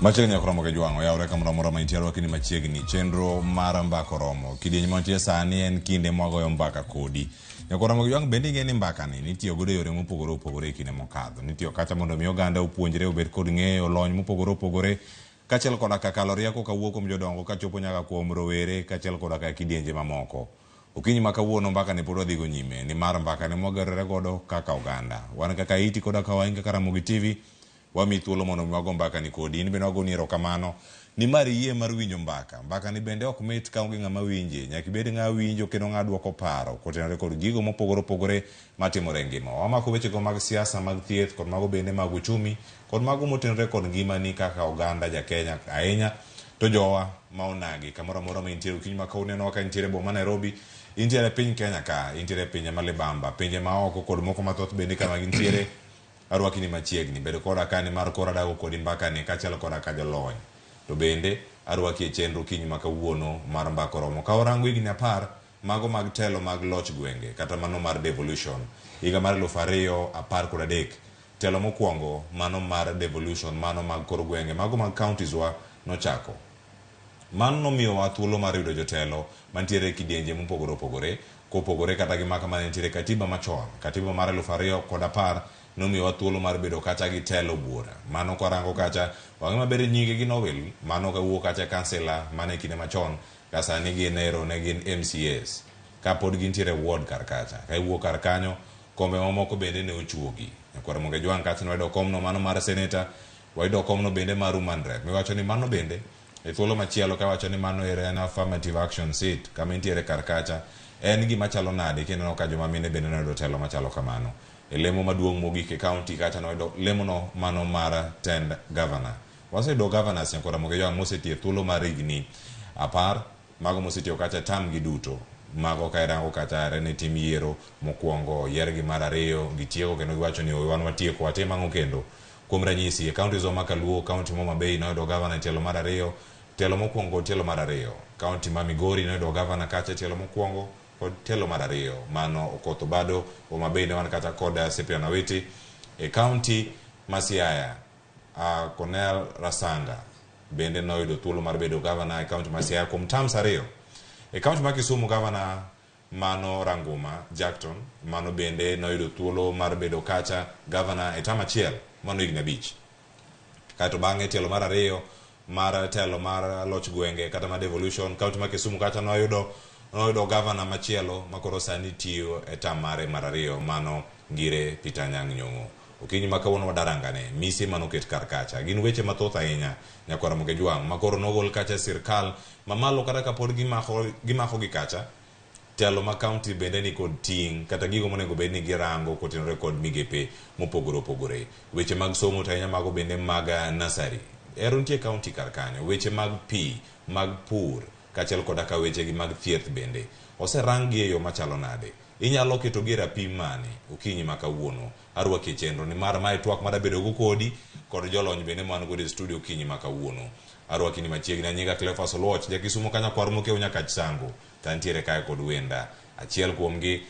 Machiegni ok romo gi jwang'o yawre kamoro mantiere wakini machiegni chenro mar mbaka romo kidieny mantie sani en kinde mwagoyo mbaka kodi nyako romo gi jwang' bende ing'e ni mbaka ni nitiyo godo yore mopogore opogore e kinde mokadho nitiyo kata mondo mi oganda opuonjre obed kod ng'eyo lony mopogore opogore kachiel koda ka kalo rieko kawuok kuom jodongo kachopo nyaka kuom rowere kachiel koda ka kidienje mamoko okinyi ma kawuono mbaka ni pod wadhigo nyime ni mar mbaka ni mwagerore godo kaka oganda wan kaka iti koda ka wainga kaka Ramogi TV wami thuolo mondo mwago mbaka ni kodi in bende wago ni erokamano ni mar yie mar winjo mbaka ni bende ok mit ka onge ng'ama winje nyaka ibed ng'a winjo kendo ng'a duoko paro kotenore kod gigo mopogore opogore matimore e ngima wamako wechego mag siasa mag thieth kod mago bende mag uchumi kod mago motenore kod ngimani kaka oganda ja Kenya ahinya to jowa ma onagi kamoro amora ma intiere okinyi ma kauneno ka intiere boma Nairobi intiere piny Kenya ka intiere pinje malibamba pinje maoko kod moko mathoth bende kama gintiere arwakini machiegni bedo koda kani mar kora dago kodi mbaka ni kachiel koda ka jolony to bende arwaki e chenro kinyi ma kawuono mar mbaka romo ka orango higni 10 mago mag telo mag loch gwenge kata mano mar devolution higa mar 2013 telo mokwongo mano mar devolution mano mag kor gwenge mago mag counties wa nochako mano nomiyo wa thuolo mar yudo jotelo mantiere kidienje mopogore opogore kopogore kata gi maka mane nitiere katiba machon katiba mar 2010 nomiyo wa thuolo mar bedo kacha gi telo buora mano kwarango kacha wang'e maber nyinge gi nowel mano kawuok kacha kansela mane kinde machon ka sani gin ero ne gin MCAs ka pod gintiere ward kar kacha ka iwuok kar kanyo kombe mamoko bende ne ochuogi kwara monge jwang' kacha noyudo komno mano mar senator wayudo komno bende mar woman rep miwacho ni mano bende e thuolo machielo ka wacho ni mano ero en affirmative action seat kama intiere kar kacha en gima chalo nade kineno ka joma mine bende noyudo telo machalo kamano e lemo maduong' mogik e county kacha noyudo lemo no mano mar tend governor waseyudo governors nyakora moge jwang' mosetie thuolo mar higni 10 mago mosetiyo kacha tam gi duto mago ka irango kacha ne tim yiero mokwongo yiergi mar ariyo gitieko kendo giwacho ni wan watieko watim ang'o kendo kuom ranyisi e county zo makaluo county Homa Bay noyudo governor tielo mar ariyo telo mokwongo tielo mar ariyo county ma Migori noyudo governor kacha tielo mokwongo kod telo mar ariyo mano okotho bado Homa Bay ne wan kata kod Cyprian Awiti e county ma Siaya Cornel Rasanga bende noyudo thuolo mar bedo governor e county ma Siaya kuom terms ariyo e county ma Kisumu governor mano Ranguma Jackton mano bende noyudo thuolo mar bedo kacha governor e term achiel mano higni 5 kato bang'e telo mar ariyo mar telo mar loch gwenge kata mar devolution county ma Kisumu kacha noyudo governor machielo makoro sani tiyo e tam mare mar ariyo mano Ngire Peter Anyang' Nyong'o okinyi ma kawuono wadarangane mise manoket kar kacha gin weche mathoth ahinya nyakwara moge jwang' makoro nogol kacha sirkal mamalo kata kapod gimako gi kacha telo ma county bende ni kod ting' kata gigo monego bed ni girango kotenore kod migepe mopogore opogore weche mag somo ahinya mago bende mag nasari ero nitie county kar kanyo weche mag pi mag pur kachiel koda ka weche gi mag thieth bende oserangi e yo machalo nade inyalo keto gi rapim mane okinyi ma kawuono arwaki chenro ni mar mai twak mada bedo go kodi kod jolony bende man go e studio okinyi ma kawuono arwaki ni machiegni anyinga Cleophas Oluoch ja Kisumu kanya kwar mokeo nyaka Chisango tantiere kae kod wenda achiel kuom gi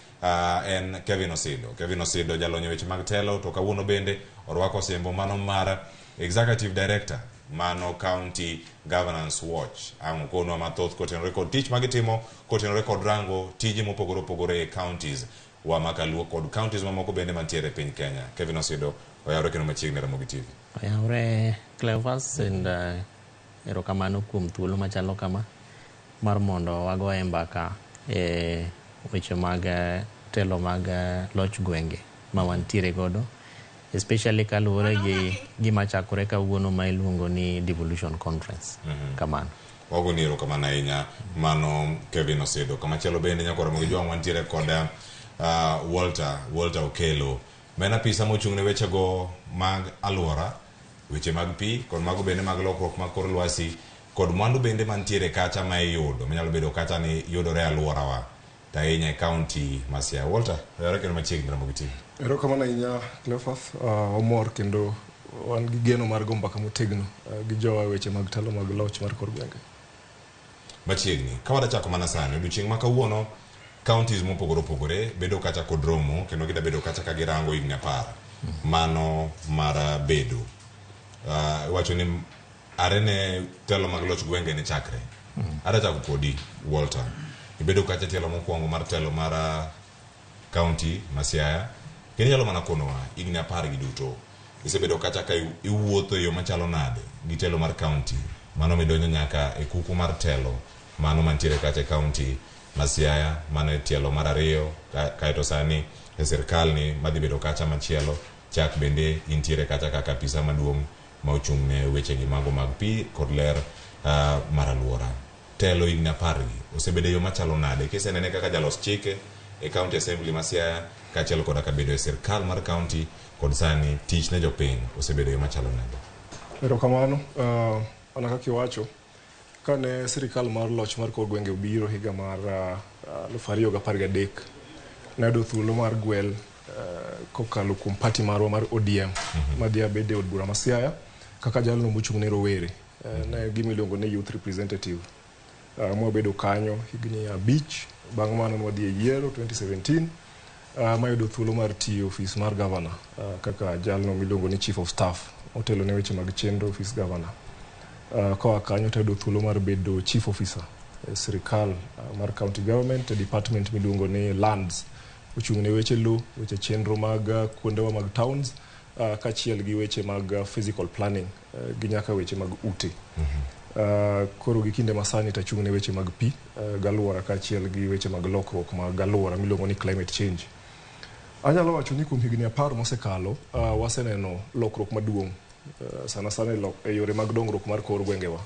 en Kevin Osido jalonyo weche mag telo to kawuono bende orwako sembo mano mar executive director mano county governance watch ang' kono mathoth kotenore kod tich magitimo kotenore kod rango tije mopogore opogore e counties wa makaluo kod counties mamoko bende mantiere piny Kenya. Kevin Osido oyawre kendo machiegni Ramogi TV. Oyawre Cleophas and erokamano kuom thuolo machalo kama mar mondo wagoye mbaka e weche mag telo mag loch gwenge ma wantiere godo especially kaluwore gi gima chakore kawuono ma iluongo ni devolution conference kamano wago ni erokamano ahinya mano Kevin Osido kamachielo bende nyakora mogi jwang' wantiere kod Walter Okelo mena pisa mochung' ne weche go mag alwora weche mag pi kod mago bende mag lokruok mag kor lwasi kod mwandu bende mantiere kacha ma iyudo manyalo bedo kacha ni yudore alworawa tahinya e county ma Siaya. Walter oyawre kendo machiegni Ramogi TV. Erokamano ahinya Cleophas omor kendo wan gi geno mar go mbaka motegno gi jowa weche mag telo mag loch mar kor gwenge machiegni ka wadachako mana sani odiochieng' ma kawuono counties mopogore opogore bedo kacha kod romo kendo gida bedo kacha ka girango higni 10 mano mar bedo wacho ni arene telo mag loch gwenge ne chakre ada chako kodi Walter ibedo kacha telo mokwongo mar telo mar county Masiaya kendo nyalo mana konowa igni 10 gi duto isebedo kacha ka iwuotho yo machalo nade gi telo mar county mano medonyo nyaka e kuku mar telo mano mantiere kacha county Masiaya mano telo mar ariyo kaeto sani e sirkal ni madhi bedo kacha machielo chak bende intiere kacha kaka pisa maduong' ma ochung' ne weche gi mago mag pi kod ler mar alwora telo igni 10 osebedo yo machalo nade kisenene kaka jalos chike e county assembly Masiaya kachiel koda ka bedo e sirkal mar county kod sani tich ne jopiny osebedo yo machalo nade. Erokamano, ana kaka iwacho kane sirkal mar loch mar kor gwenge obiro higa mar 2013 nayudo thuolo mar gwel kokalo kuom party marwa mar ODM madhi abede od bura Masiaya kaka jalno mochung' ne rowere ne gimiluongo ne youth representative mwabedo kanyo higni 5 bang' mano nwadhi e yiero 2017 mayudo thuolo mar tiyo ofis mar governor kaka jalno miluongo ni chief of staff otelo ne weche mag chenro ofis governor koa kanyo tayudo thuolo mar bedo chief officer sirkal mar county government department miluongo ni lands ochung' ne weche lo weche chenro mag kuondewa mag towns kachiel gi weche mag physical planning gi nyaka weche mag ute koro gi kinde masani tachung' ne weche mag pi galwora kachiel gi weche mag lokruok mag galwora miluongo ni climate change. Anyalo wacho ni kuom higni 10 mosekalo waseneno lokruok maduong' sana e yore mag dongruok mar kor gwengewa.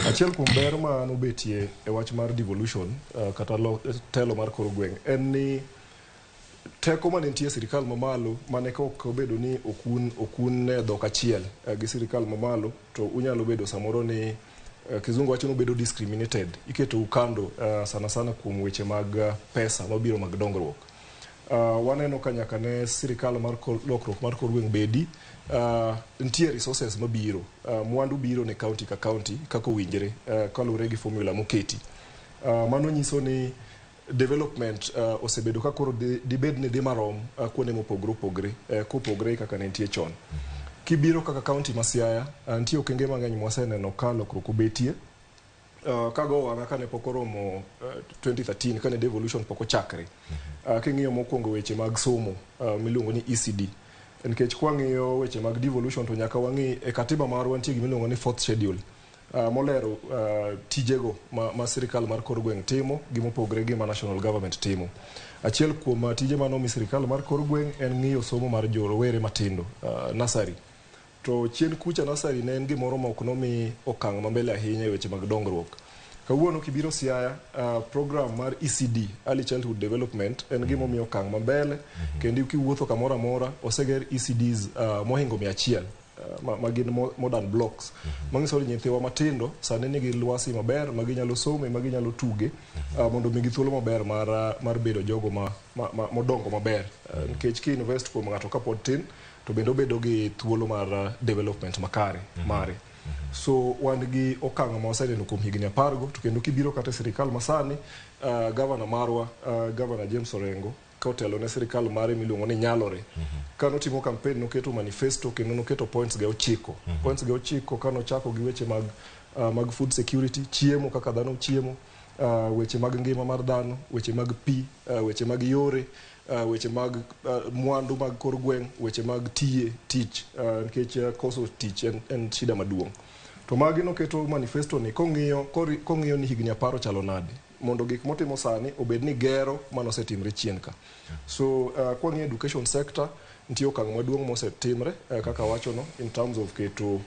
Achiel kuom ber ma nobetie e wach mar devolution kata telo mar kor gweng en ni teko mane nitie sirkal mamalo mane kok obedo ni okun ne dhok achiel gi sirkal mamalo to unyalo bedo samoro ni kizungu wacho no bedo discriminated iketo ukando sana kuom weche mag pesa mabiro mag dongruok. Waneno ka nyaka ne sirkal mar lokruok mar kor gweng bedi nitie resources mabiro mwandu biro ne county ka county kako winjere kaluwore gi formula moketi mano nyiso ni development osebedo ka koro dibed ne dhi marom kuonde mopogre kopogre kaka ne nitie chon. Kibiro kaka county Masiaya nitie okenge mang'eny mwaseneno ka lokruok obetie kago wana kane pok oromo 2013 kane devolution pok ochakre king'iyo mokwongo weche mag somo miluongo ni ECD nikech kwang'iyo weche mag devolution to nyaka wang'i e katiba marwa nitie gimiluongo ni 4th schedule molero tijego ma sirkal mar kor gweng timo gi mopogre gi ma national government timo. Achiel kuom tije manomi sirkal mar kor gweng en ng'iyo somo mar jorowere matindo nursery to chien kucha nursery ne en gimoro ma ok nomi okang' mambele ahinya e weche mag dongruok. Kawuono kibiro Siaya program mar ECD Early Childhood Development en gimomiyo okang' mambele kendo kiwuotho kamoro amora oseger ECDs mohingo 100 magin modern blocks mangiso ni nyithiwa matindo sani nigi lwasi maber maginyalo some maginyalo tuge mondo migi thuolo maber mar bedo jogo modongo maber nikech ki invest kuom ng'ato kapod tin to bendo bedo gi thuolo mar development makare mare. So wan gi okang' ma waseneno kuom higni 10 to kendo kibiro kata sirkal masani governor marwa governor James Orengo kotelo ne sirkal mare miluongo ni Nyalore kano timo campaign noketo manifesto kendo noketo points ge 9 kano chako gi weche mag food security chiemo kaka dhano chiemo weche mag ngima mar dhano weche mag pi weche mag yore weche mag mwandu mag kor gweng weche mag tich nikech koso tich en shida maduong' to magi noketo manifesto ni kong'iyo ni higni 10 chalo nade mondo gik motimo sani obed ni gero manosetimre chien ka. So kwang'iyo education sector nitie okang' maduong' mosetimre kaka wacho no in terms of keto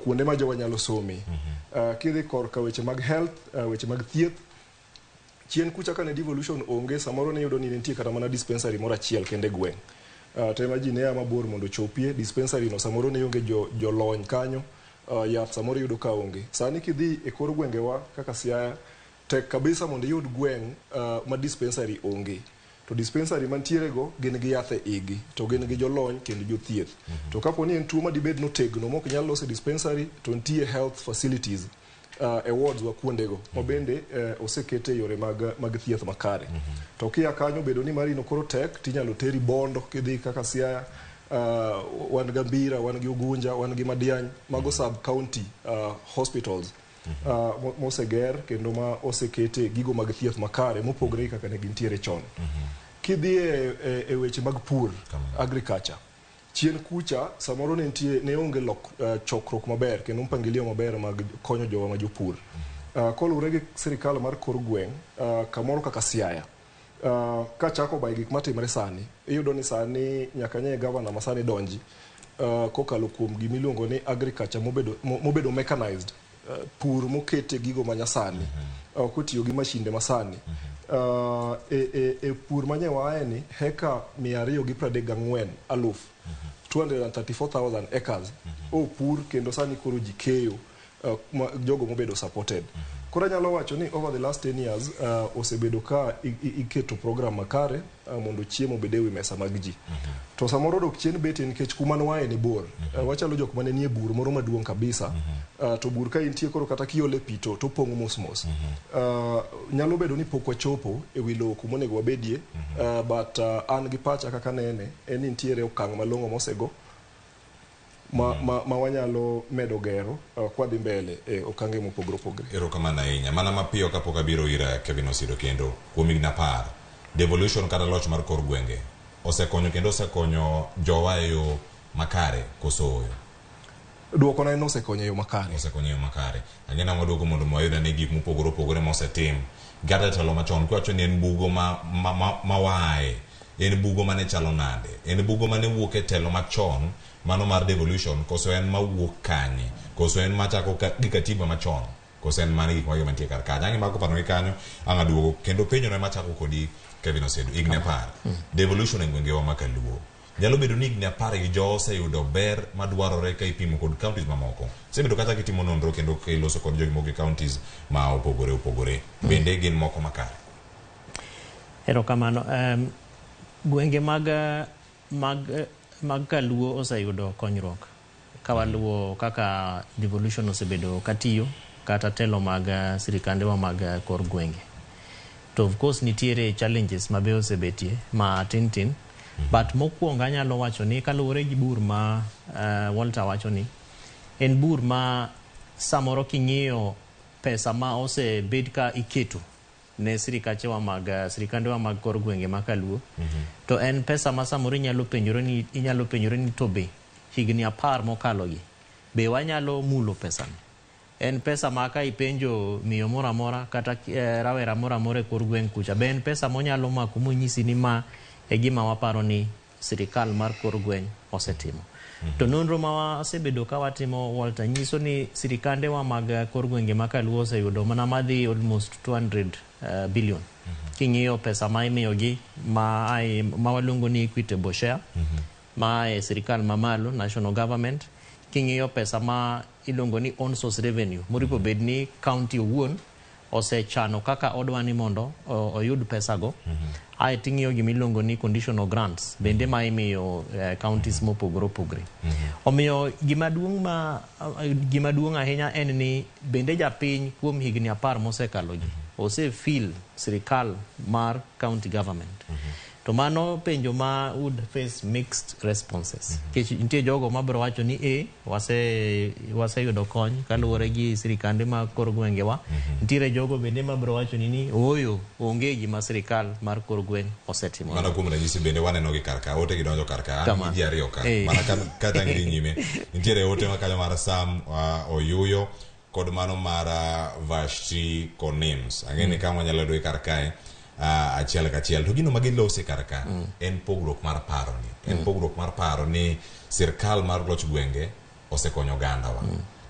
kuonde ma jowa nyalo some kidhi korka weche mag health weche mag thieth chien kucha kane devolution onge samoro ne yudo ni nitie kata mana dispensary moro achiel kende gweng to imagine ya mabor mondo chopie dispensary no samoro ne onge jolony kanyo yath samoro yudo ka onge. Sani kidhi e kor gwengewa kaka Siaya tek kabisa mondo yud gweng ma dispensary onge to dispensary mantiere go gin gi yath e igi to gin gi jolony kendo jothieth to kapo ni en tuo madibed notegno mok nyalo loso dispensary to nitie health facilities e wards wa kuondego mabende osekete yore mag thieth makare to kia kanyo bedo ni marino koro tek tinyalo teri Bondo kidhi kaka Siaya wan Gambira, wan gi Ugunja, wan gi Madiany, mago sub-county hospitals moseger kendo ma osekete gigo mag thieth makare mopogre kaka ne gintiere chon. Kidhi e weche mag pur, agriculture, chien kucha samoro ne onge chokruok maber kendo mpangilio maber mag konyo jowa ma jopur. Kolure gi sirikal mar kor gweng' kamoro kaka Siaya, kachako by gik matimre sani, iyudo ni sani nyaka nye governor masani donji kokalo kuom gimiluongo ni agriculture mobedo mechanized, pur mokete gigo manyasani, kotiyo gi mashinde masani. E pur manyewae ni heka 234,000 234,000 acres pur kendo sani koro jikeyo jogo mobedo supported. Kora nyalo wacho ni over the last 10 years osebedo ka iketo program makare mondo chiemo bede wi mesa mag ji. To samoro dok chien bete nikech kuma nwae ni bor. Wachalo jok mane nie bur moro maduong' kabisa. To bur ka intie koro kata kiole pito to pong'o mos. Nyalo bedo ni pok wachopo e wi lowo kumonego wabedie, but an gi pacha kaka nene en ni nitiere okang' malong'o mosego ma wanyalo medo gero kwa dhi mbele okange mopogre opogre. Erokamano ahinya. Mana mapiyo kapok abiro ira Kevin Osido kendo kuom higni 10 devolution kata loch mar kor gwenge osekonyo kendo osekonyo jowa e yo makare koso oyo. Duoko na osekonyo e yo makare. Osekonyo e yo makare. Ang'ena maduogo mondo mwayuda ne gik mopogore opogore mosetim. Gata telo machon kwacho ni en bugo ma wae. En bugo mane chalo nade. En bugo mane wuok e telo machon mano mar devolution koso en mawuok kanye, koso en machako gi katiba machon, koso en mane gik mantie kar kanyo. Ang'e mako pano gi kanyo, ang' aduogo kendo penjo na machako kodi Kevin Osedo, higni 10 devolution e gwengewa ma Kaluo. Nyalo bedo ni higni 10 gi jo oseyudo ber madwarore ka ipimo kod counties mamoko. Sebedo kata kitimo nonro kendo kiloso kod jogi mogi counties ma opogore. Bende gin moko makare. Erokamano. Gwenge mag Kaluo oseyudo konyruok kawaluo kaka devolution osebedo katiyo kata telo mag sirikandewa mag kor gwenge. To of course nitiere challenges mabe osebetie ma tin but mokwongo anyalo wacho ni kaluwore gi bur ma Walter wacho ni en bur ma samoro king'iyo pesa ma osebed ka iketo ne sirikandewa mag kor gwenge ma Kaluo, to en pesa ma samoro inyalo penjore ni to be higni 10 mokalo gi be wanyalo mulo pesa ni. En pesa ma ka ipenjo miyo mora mora kata rawera mora mora kor gweng kucha, be en pesa monyalo mako monyisi ni ma e gima waparo ni sirikal mar kor gweng osetimo. To nonro ma wasebedo ka watimo Walter nyiso ni sirikandewa mag kor gwenge ma Kaluo oseyudo mana madhi almost 200 billion. King'iyo pesa ma imiyogi ma waluongo ni equitable share, ma e sirikal mamalo, national government. King'iyo pesa ma iluongo ni on source revenue, moripo bed ni county owuon osechano kaka odwani mondo oyud pesa go. Ae ting'iyo gimiluongo ni conditional grants bende ma imiyo counties mopogore opogore. Omiyo gima duong' ahinya en ni bende japiny kuom higni 10 mosekalo gi osefeel sirikal mar county government. To mano penjo ma would face mixed responses. Nitie jogo mabiro wacho ni waseyudo kony kaluwore gi sirikande ma kor gwengewa. Nitiere jogo bende mabiro wacho ni oyo onge gima sirikal mar kor gweng osetimo. Mana kuom ranyisi bende waneno gi karka, ote gidonjo karka, an gi ariyo ka. Mana kata ngiri nyime. Nitiere ote makanyo mar Sam Oyuyo kod mano mar Vashti Konims. Ang'eni kama nyalo yudo karkae achiel kachiel. To gino magilose karka en pogruok mar paro ni. En pogruok mar paro ni sirkal mar loch gwenge osekonyo ogandawa.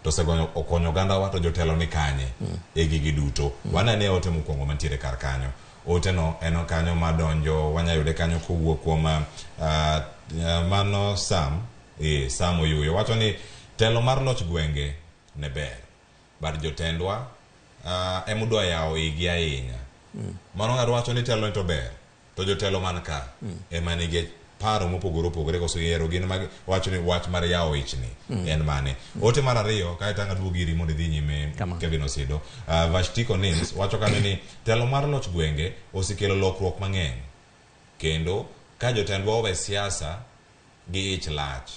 To osekonyo ogandawa to jotelo ni kanye e gigi duto. Wanane ote mokwongo mantiere kar kanyo. Ote no eno kanyo madonjo wanyayude kanyo kowuok kuom mano Sam Oyuyo. Wacho ni telo mar loch gwenge ne ber. Bar jotendwa emudwa yawo igi ahinya. Mano ng'ato wacho ni telo to ber, to jotelo man ka ema nigi paro mopogore opogore koso yiero gin wacho ni wach mar yawo ichni en mane. Ote mar ariyo kae tanga duogiri mondo dhi nyime Kevin Osido. Vashti Konims wacho kanyo ni telo mar loch gwenge osekelo lokruok mang'eny, kendo ka jotendwa owe siasa gi ich lach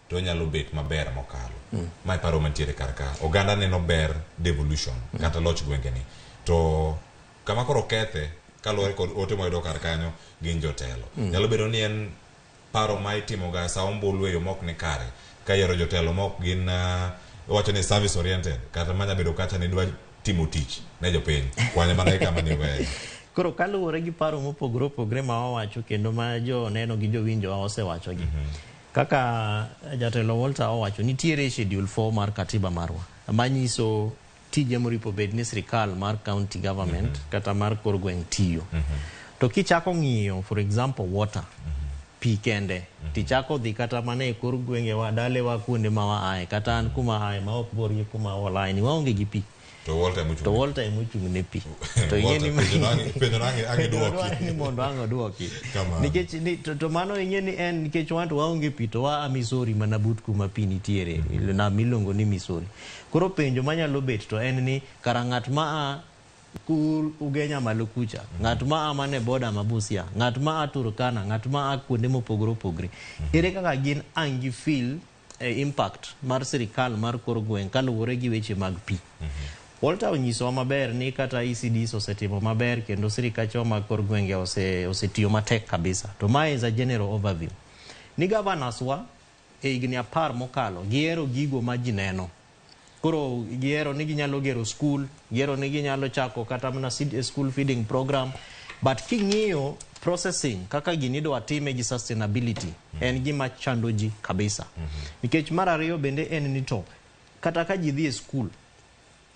to nyalo bet maber mokalo mai paro mantiere karka oganda neno ber devolution kata loch gwenge ni to kama koro kethe kaluwore kod ote moyudo kar kanyo gin jotelo nyalo bedo ni en paro ma itimo ga sa ombulu e yo mok ni kare ka yero jotelo mok gin wacho ni service oriented kata manya bedo kacha ni dwa timo tich ne jopiny kwanye mana kama ni weyo. Koro kaluwore gi paro mopogore opogore ma wawacho kendo ma jo neno gi jowinjo osewacho gi kaka jatelo Walter owacho nitiere schedule 4 mar katiba marwa manyiso tije moripo bed ni sirikal mar county government kata mar kor gweng' tiyo to kichako ng'iyo for example water pi kende tichako dhi kata mana e kor gwenge wa dale wa kuonde ma waaye kata an kuma aye ma ok bor gi kuma walaye ni waonge gi pi to Walter e mochung' ne pi to ing'eni mondo ang' oduoki nikech to mano ing'eni en nikech wanto waonge pi to wa Missouri mana but kuma pi nitiere na miluongo ni Missouri. Koro penjo manyalo bet to en ni kara ng'at ma a kur ugenya malo kucha ng'at ma a mane boda mabusia ng'at ma a Turkana ng'at ma a kuonde mopogore opogore ere kaka gin ang' gi feel impact mar sirikal mar kor gweng' kaluwore gi weche mag pi. Walter onyisowa maber ni kata ECDs osetimo maber kendo sirikacho mag kor gwenge osetiyo matek kabisa. To mae is a general overview. Ni governors wa e higni 10 mokalo gihero gigo ma ji neno. Koro gihero ni ginyalo gero school, gihero ni ginyalo chako kata mana school feeding program. But king'iyo processing kaka gini dwa time gi sustainability en gima chando ji kabisa. Nikech mar ariyo bende en ni to kata ka ji dhi e school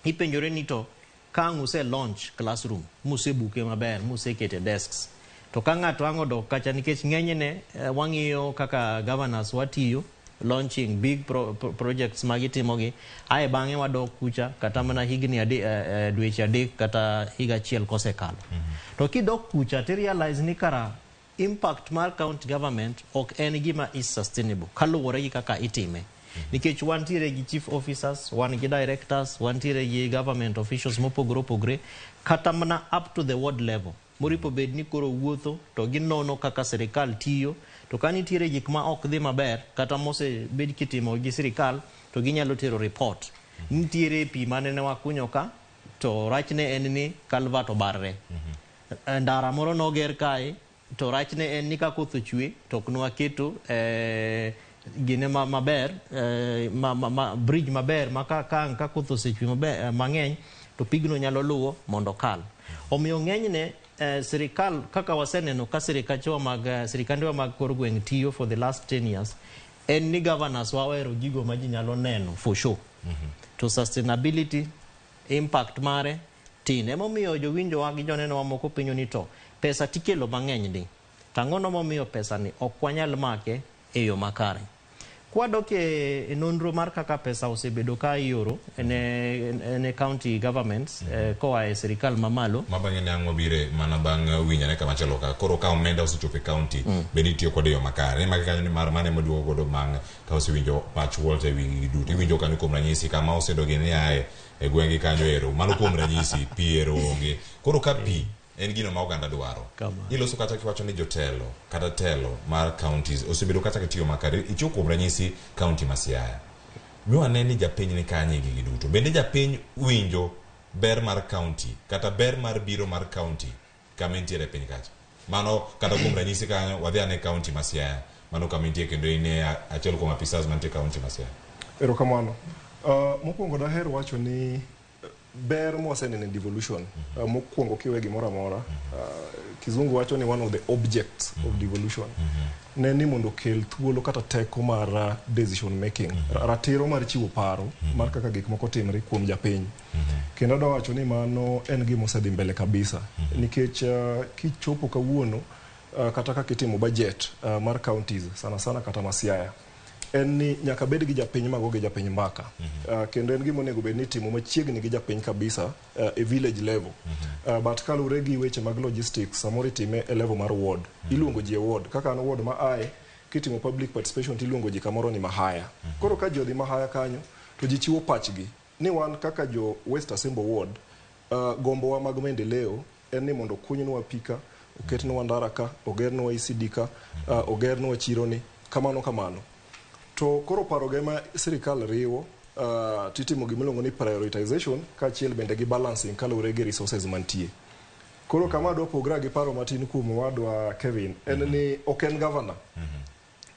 ipenjore ni to ka use launch classroom muse buke maber muse kete desks to ka ng'ato ang' odok kacha nikech ng'enyne wang'iyo kaka governors watiyo launching big projects magitimogi ae bang'e wadok kucha kata mana higni dweche adek kata higa achiel kosekalo to kidok kucha ti realize ni kara impact mar county government ok en gima is sustainable kaluwore gi kaka itime nikech wantiere gi chief officers, wan gi directors, wantiere gi government officials mopogore opogore kata mana up to the ward level moripo bed ni koro wuotho to ginono kaka sirikal tiyo to ka nitiere gik ma ok dhi maber kata mose bed kitimo gi sirikal to ginyalo tero report. Nitiere pi mane ne wakunyo ka to rachne en ni kalvat obarre ndara moro noger kae to rachne en ni ka koth ochwe to ok nwaketo gine maber bridge maber maka ka koth osechwe maber mang'eny to pigno nyalo luwo mondo kal. Omiyo ng'enyne sirikal kaka waseneno ka sirikandewa mag kor gweng' tiyo for the last 10 years en ni governors wawero gigo ma ji nyalo neno for sure to sustainability impact mare tin emomiyo jowinjo wa gi joneno wa moko pinyo ni to pesa tikelo mang'eny di tang'ono momiyo pesa ni ok wanyal make e yo makare. Kwadok e nonro mar kaka pesa osebedo ka ioro ne county governments koa e sirikal mamalo mabang'e nyang'o bire mana bang' winyane kama chalo ka koro ka omenda osechopo e county bende itiyo kode yo makare mage kanyo ni mar mane moduogo godo mang' ka osewinjo pach Walter e wi duto iwinjo kanyo kuom ranyisi kama osedogi ni ae e gwenge kanyo ero mano kuom ranyisi pi ero onge koro ka pi en gino ma oganda dwaro iloso kata kiwacho ni jotelo kata telo mar counties osebedo kata kitiyo makare ichiwo kuom ranyisi county ma Siaya miwane ni japiny ni kanye gigi duto bende japiny winjo ber mar county kata ber mar biro mar county kama intiere piny kacha mano kata kuom ranyisi kanyo wadhi ane county ma Siaya mano kama intie kendo ine achiel kuom apisas mantie county ma Siaya. Erokamano. Mokwongo daher wacho ni ber mwasenene devolution mokwongo kiwe gimoro amora kizungu wacho ni one of the objects of devolution ne ni mondo kel thuolo kata teko mar decision making ratiro mar chiwo paro mar kaka gik moko timre kuom japiny kendo da wacho ni mano en gima osedhi mbele kabisa nikech kichopo kawuono kata kaka itimo budget mar counties sana sana kata ma Siaya en ni nyaka bed gi japiny mago gi japiny mbaka kendo en gima onego bed ni timo machiegni gi japiny kabisa e village level but kalure gi weche mag logistics samoro itime e level mar ward iluongo ji e ward kaka an ward ma ae kitimo public participation iluongo ji kamoro ni mahaya koro ka ji odhi mahaya kanyo to ji chiwo pachgi ni wan kaka jo West Asembo ward gombowa mag maendeleo en ni mondo kunynwa pika oketnwa ndara ka ogernwa ECD ka ogernwa chironi kamano. To koro paro gema sirikal riwo titimo gimiluongo ni prioritization kaachiel bende gi balancing kaluwore gi resources mantie. Koro kama dwa pogra gi paro matin kuom wadwa Kevin en ni ok en governor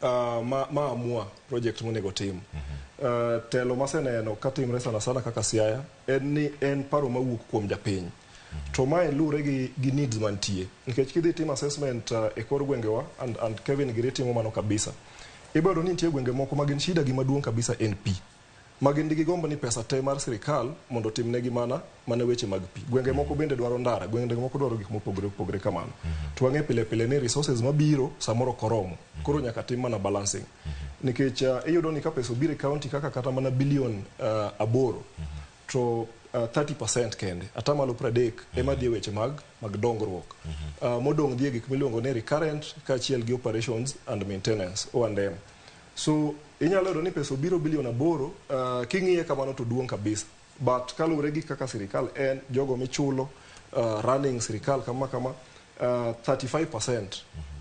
ma amua project monego tim. Telo maseneno katimre sana kaka Siaya en paro mawuok kuom japiny. To mae lure gi needs mantie. Nikech kidhi tim assessment e kor gwengewa and Kevin giritimo mano kabisa. Ibaro ni nitie gwenge moko magin shida gi maduong' kabisa en pi. Magin digi gombo ni pesa te mar sirikal mondo timnegi mana weche mag pi. Gwenge moko bende dwaro ndara, gwenge moko dwaro gik mopogore kamano. To wang'e pile ni resources mabiro samoro koromo. Koro nyaka tim mana balancing. Nikech iyudo ni ka pesa obiro e county kata mana bilion 8 to 30% kende, atamalo 30 ema dhi weche mag dongruok. Modong' dhi gik miluongo ni recurrent kaachiel gi operations and maintenance O&M. So inyalo yudo ni pesa obiro bilion 8 king'iye kamano to duong' kabisa. But kaluwore gi kaka sirikal en jogo michulo running sirikal kama 35%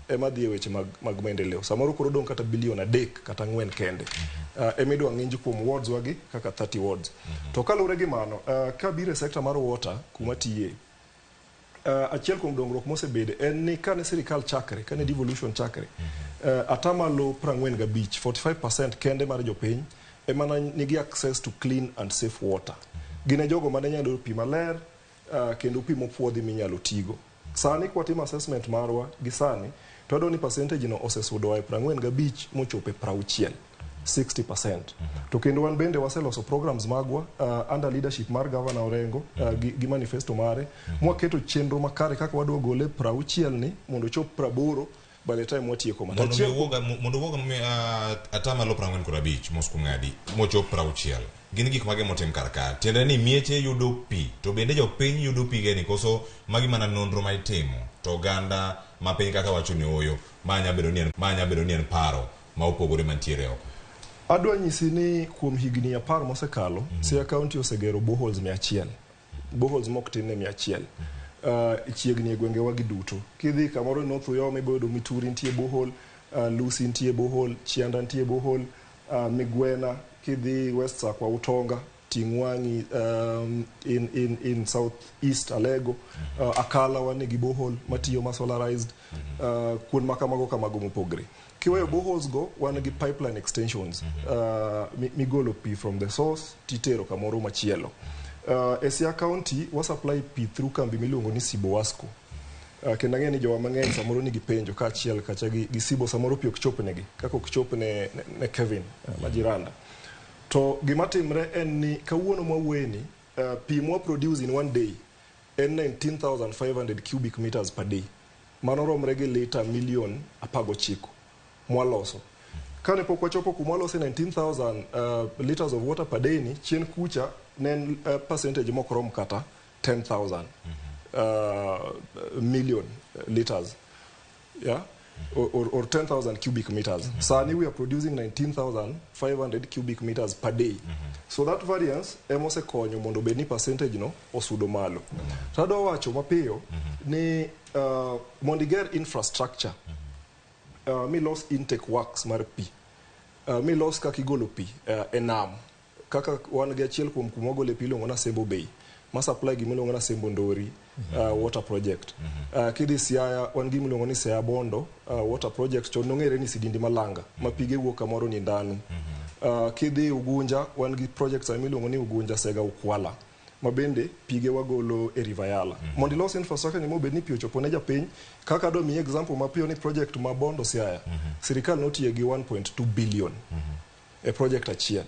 ema dhi weche mag maendeleo. Samoro koro dong' kata bilion 3 kata 4 kende. Emidwa ng'inj kuom wards wagi kaka 30 wards. To kaluwore gi mano, ka biro sekta mar water kuma tiye, achiel kuom dongruok mosebede en ni kane sirikal chakre, kane devolution chakre, atamalo 45, 45% kende mar jopiny ema nigi access to clean and safe water. Gine jogo mane nyalo pi maler kendo pi mopuodhi minyalo tigo. Sani kwa tim assessment marwa gi sani, to adoni percentage no osesudo 45 mochope 60%. To kendo wan bende waseloso programs magwa under leadership mar governor Orengo gi manifesto mare mwaketo chenro makare kaka wadwa gole 60 ni mondo chop 80 by the time watieko mata. Mondo woga atamalo 45 mosku ngadi mochop 60. Gin gik mage motim karka. Tiende ni mieche yudo pi, to bende jopiny yudo pi geni koso magi mana nonro ma itimo. To ganda mapiny kaka wacho ni oyo, manya bedo ni en paro ma opogore mantiere oko. Adwa nyisi ni kuom higni 10 mosekalo, Siaya County osegero boreholes 100. Boreholes mok tin ne 100. Chiegni e gwenge wagi duto. Kidhi kamoro North Uyoma ibodo Mituri nitie borehole, Lusi nitie borehole, Chianda nitie borehole, Migwena, kidhi West Sakwa Utonga, Tingwangi in South East Alego, Akala wanigi borehole matiyo ma solarized, kuon kamago mopogre. Kiweyo boreholes go wanigi pipeline extensions, migolo pi from the source titero kamoro machielo. Siaya County was supply pi through kambi miluongo ni Sibo Wasco. Kendo ng'eni jowa mang'eny samoro nigi penjo kaachiel kacha gi Sibo samoro pi ok chop negi kaka ok chop ne Kevin majiranda. To gima timre en ni kawuono mawuoyeni pi mwa produce in one day en 19,500 cubic meters per day. Mano romre gi lita milion 19 mwaloso. Kane pok wachopo kumwaloso 19,000 liters of water per day ni chien kucha nen percentage mokrom kata 10,000 million liters, yeah, or 10,000 cubic meters. Sani we are producing 19,500 cubic meters per day. So that variance emose konyo mondo beni percentage no osudo malo. Tado wacho mapiyo ni mondiger infrastructure, mi los intake works mar pi, mi los kakigolo pi enam, kaka wan gi achiel kuom kumogole pi ilongo na Sembo Bay, ma supply gimilongo na Sembo Ndori water project. Kidhi Siaya wan gimilongo ni Siaya Bondo water project, to nong'ere ni Sidindi Malanga ma pige wuok kamoro ni Ndanu. Kidhi Ugunja wan gi projects milongo ni Ugunja Sega Ukwala ma bende pige wagolo e River Yala. Mondi los infrastructure ni mobed ni pi ochopo ne japiny. Kaka do mi example mapiyo ni project ma Bondo Siaya, sirikal notiye gi 1.2 billion e project achiel.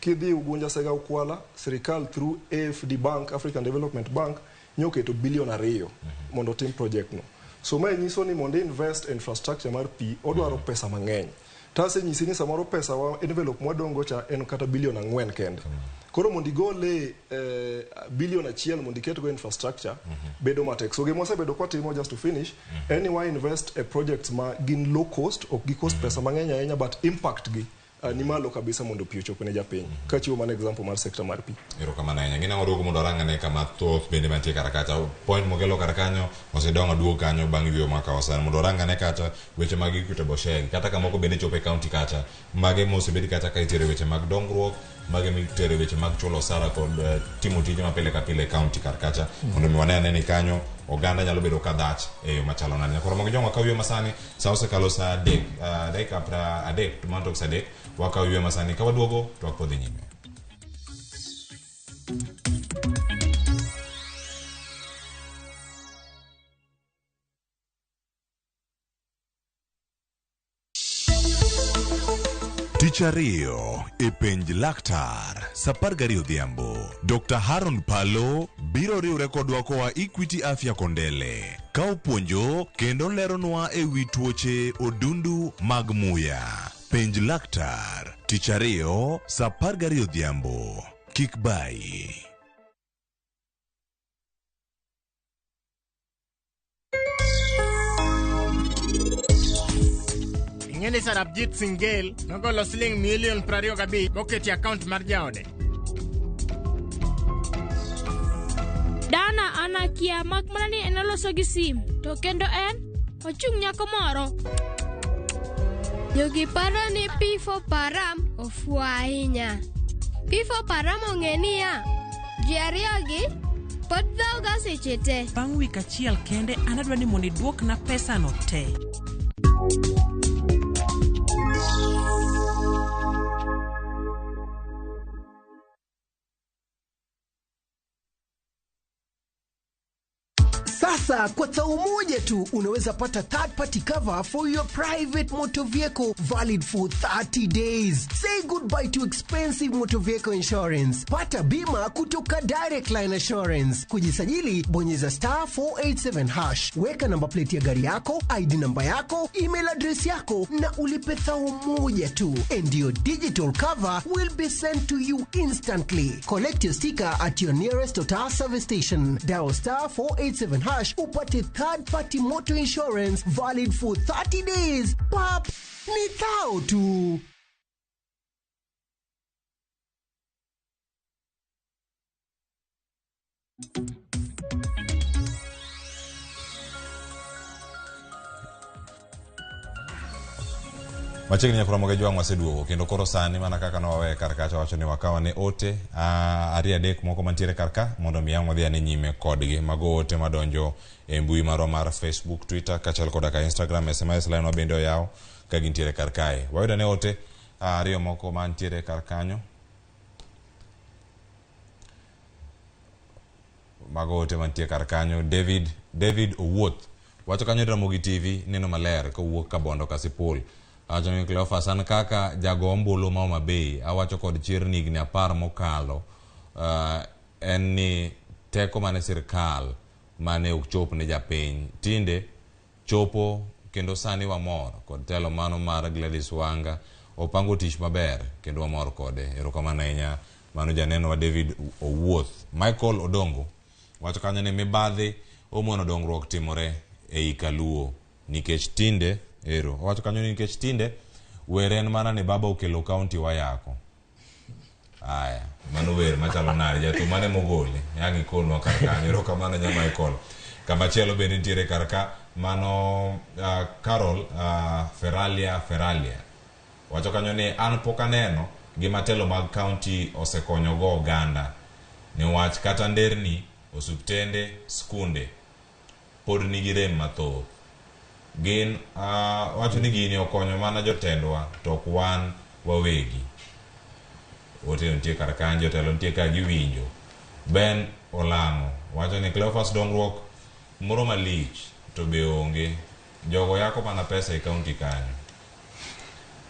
Kidhi Ugunja Sega Ukwala, sirikal through AFD Bank, African Development Bank, nyoketo bilion 2 mondo tim project no. So mae nyiso ni mondo invest infrastructure mar pi odwaro pesa mang'eny. Tase nyisi ni samoro pesa wa envelope mwadongo cha en kata bilion 4 kende. Koro mondi gole bilion 1 mondi keto go infrastructure bedo matek. So gemo sebedo kwa timo just to finish, anyway invest a project ma gin low cost, ok gi cost pesa mang'eny ahinya, but impact gi ni malo kabisa mondo pi ochop ne japiny. Ka chiwo mana example mar sekta mar pi. Erokamano ahinya. Gina waduogo mondo orangane kama thoth bende mantie kar kacha. Point mogelo kar kanyo osedongo duogo kanyo bang' yweyo maka wasan mondo orangane kacha weche mag equitable share kata kamoko bende chopo e county kacha mage mosebedi kacha ka itere weche mag dongruok mage mitere weche mag chulo osara kod timo tije mapile ka pile county kar kacha mondo mi wanene ni kanyo oganda nyalo bedo kadhach e yo machalo nani. Koro mogi jongo kawiyo masani sa osekalo sa adek dakika pra adek tumantok sa adek wakawiyo masani ka waduogo to wakpodhi nyime. Tich ariyo e penj laktar sapar gari odhiambo. Dr. Haron Palo biro riwre kodwa koa Equity Afya Kondele ka opuonjo kendo leronwa e wi tuoche odundu mag muya. Penj laktar tich ariyo sapar gari odhiambo. Kik bai. Ng'eni Sarabjit Singel nogolo siling milion 25 moketi account mar jaode. Dana anakia mak mana ni en oloso gi sim to kendo en ochung' nyako moro. Jogi paro ni pifo param ofua ahinya. Pifo param ong'enia ji ariyogi pod dhauga seche te. Bang' wik achiel kende anadwa ni mondo iduokna pesa no te. Sasa kwa saa moja tu unaweza pata third party cover for your private motor vehicle valid for 30 days. Say goodbye to expensive motor vehicle insurance. Pata bima kutoka Direct Line Assurance. Kujisajili bonyeza *487#. Weka namba plate ya gari yako, ID namba yako, email address yako na ulipe thao moja tu. And your digital cover will be sent to you instantly. Collect your sticker at your nearest Total service station. Dial *487# upate third party motor insurance valid for 30 days. Pap, ni thao tu. Machiegni nyakura moge jwang' waseduogo kendo koro sani mana kaka nowawe kar kacha wacho ni wakawa ne ote ari adek moko mantiere kar ka mondo mi wadhi ane nyime kodgi mago ote madonjo e mbui marwa mar Facebook, Twitter kachal koda ka Instagram, SMS line wa bende oyaw ka gintiere kar kae. Wayudo ne ote ariyo moko mantiere kar kanyo. Mago ote mantiere kar kanyo. David Owuoth wacho kanyo Ramogi TV neno maler ka wuok ka bondo kasipul. Acho ni Cleophas an kaka jago ombulu ma Homa Bay awacho kod chirni higni 10 mokalo en ni teko mane sirkal mane ok chop ne japiny tinde chopo kendo sani wamor kod telo mano mar Gladys Wanga opango tich maber kendo wamor kode. Erokamano ahinya mano janeno wa David Owuoth. Michael Odongo wacho kanyo ni mibadhi omono dongruok timore e Kaluo nikech tinde wacho kanyo nikech tinde weren mana ni baba okelo county wayako. Aya, mano wer machalo nari jatu mane mogole yangi konwa kar kanyo. Erokamano nya Michael. Kama chielo bende nitiere kar ka mano Carol Feralia wacho kanyo ni an pok aneno gima telo mag county osekonyo go oganda niwach kata nderni, osuptende, skunde pod nigi rem mathoth. Gin wacho ni gini okonyo mana jotendwa to ok wan wawegi. Ote ntie kar kanyo jotelo ntie ka giwinjo. Ben Olango wacho ni Cleophas dongruok moro malich to be onge jogo yako mana pesa e county kanyo.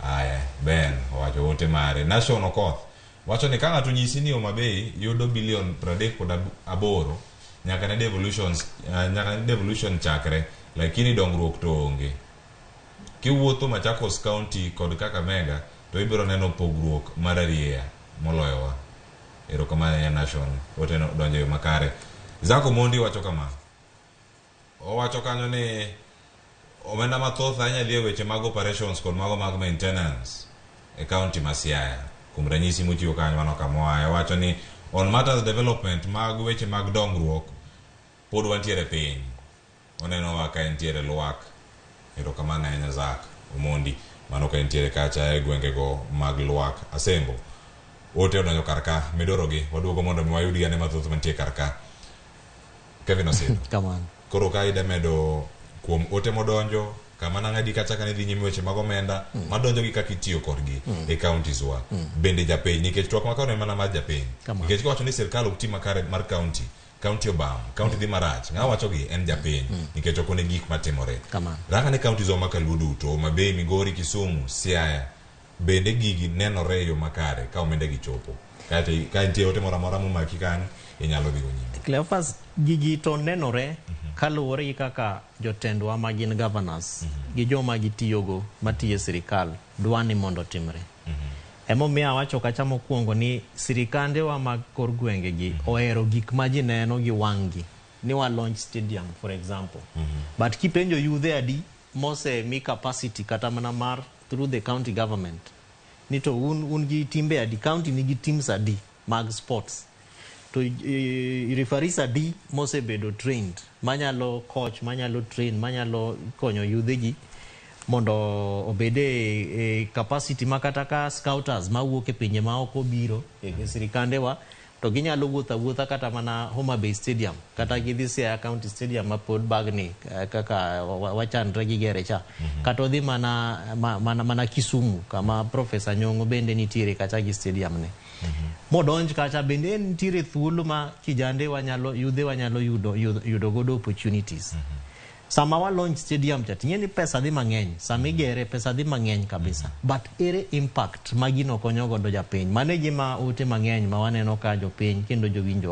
Aya, Ben wacho ote mare. Nation Okoth wacho ni ka ng'ato nyisi ni Homa Bay yudo bilion 38 nyaka ne devolution chakre lakini dongruok to onge. Kiwuotho Machakos County kod Kakamega to ibiro neno pogruok marariya moloyowa. Erokamano ya Nation ote no donjo makare. Zako Mondi wacho kama owacho kanyo ni omenda mathoth ahinya dhi e weche mag operations kod mago mag maintenance e county ma Siaya kuom ranyisi mochiwo kanyo mano kamoaye wacho ni on matters development mag weche mag dongruok pod wantiere piny oneno waka entiere luak erokamano ahinya Zak Omondi mano ka entiere kacha e gwengego mag luak Asembo ote odonjo karka midorogi waduogo mondo wayudi ane mathoth mantie karka Kevin Osedo kamano koro ka ide medo kuom ote modonjo kama nang'adi kacha ka ne dhi nyime weche mag omenda madonjo gi kaka itiyo kodgi e counties wa bende japiny nikech twak makano mana mar japiny nikech kawacho ni sirkal ok ti makare mar county obam county dhi marach ng'a wacho gi en japiny nikech ok one gik matimore raka ne counties wa makaluo duto Mabei Migori Kisumu Siaya bende gigi nenore yo makare ka omenda gi chopo ka nitie ote moro amora momaki kanyo inyalo dhi nyime Cleophas gigi to nenore kaluwore gi kaka jotendwa ma gin governors gi joma gitiyogo matiyo sirikal dwani mondo timre emomiyo awacho kacha mokwongo ni sirikandewa mag kor gwenge gi ohero gik ma ji neno gi wang'gi ni wa launch stadium for example but kipenjo yudhe adi mose mi capacity kata mana mar through the county government ni to un gi timbe adi county nigi teams adi mag sports to referees adi mose bedo trained manyalo coach manyalo train manyalo konyo yudhegi mondo obede capacity makata ka scouters mawuok e pinje ma oko biro e sirikandewa to ginyalo wuotha kata mana Homa Bay Stadium kata gidhi Siaya County Stadium ma pod bagni kaka wachandre gi gere cha kata odhi mana Kisumu kama Professor Nyong'o bende nitiere kacha gi stadium ne modonj kacha bende nitiere thuolo ma kijande yudhe wanyalo yudo godo opportunities sama wa launch stadium cha ting'e ni pesa dhi mang'eny sama igere pesa dhi mang'eny kabisa but ere impact ma gino konyo godo japiny mane gima ute mang'eny ma waneno ka jopiny kendo jowinjo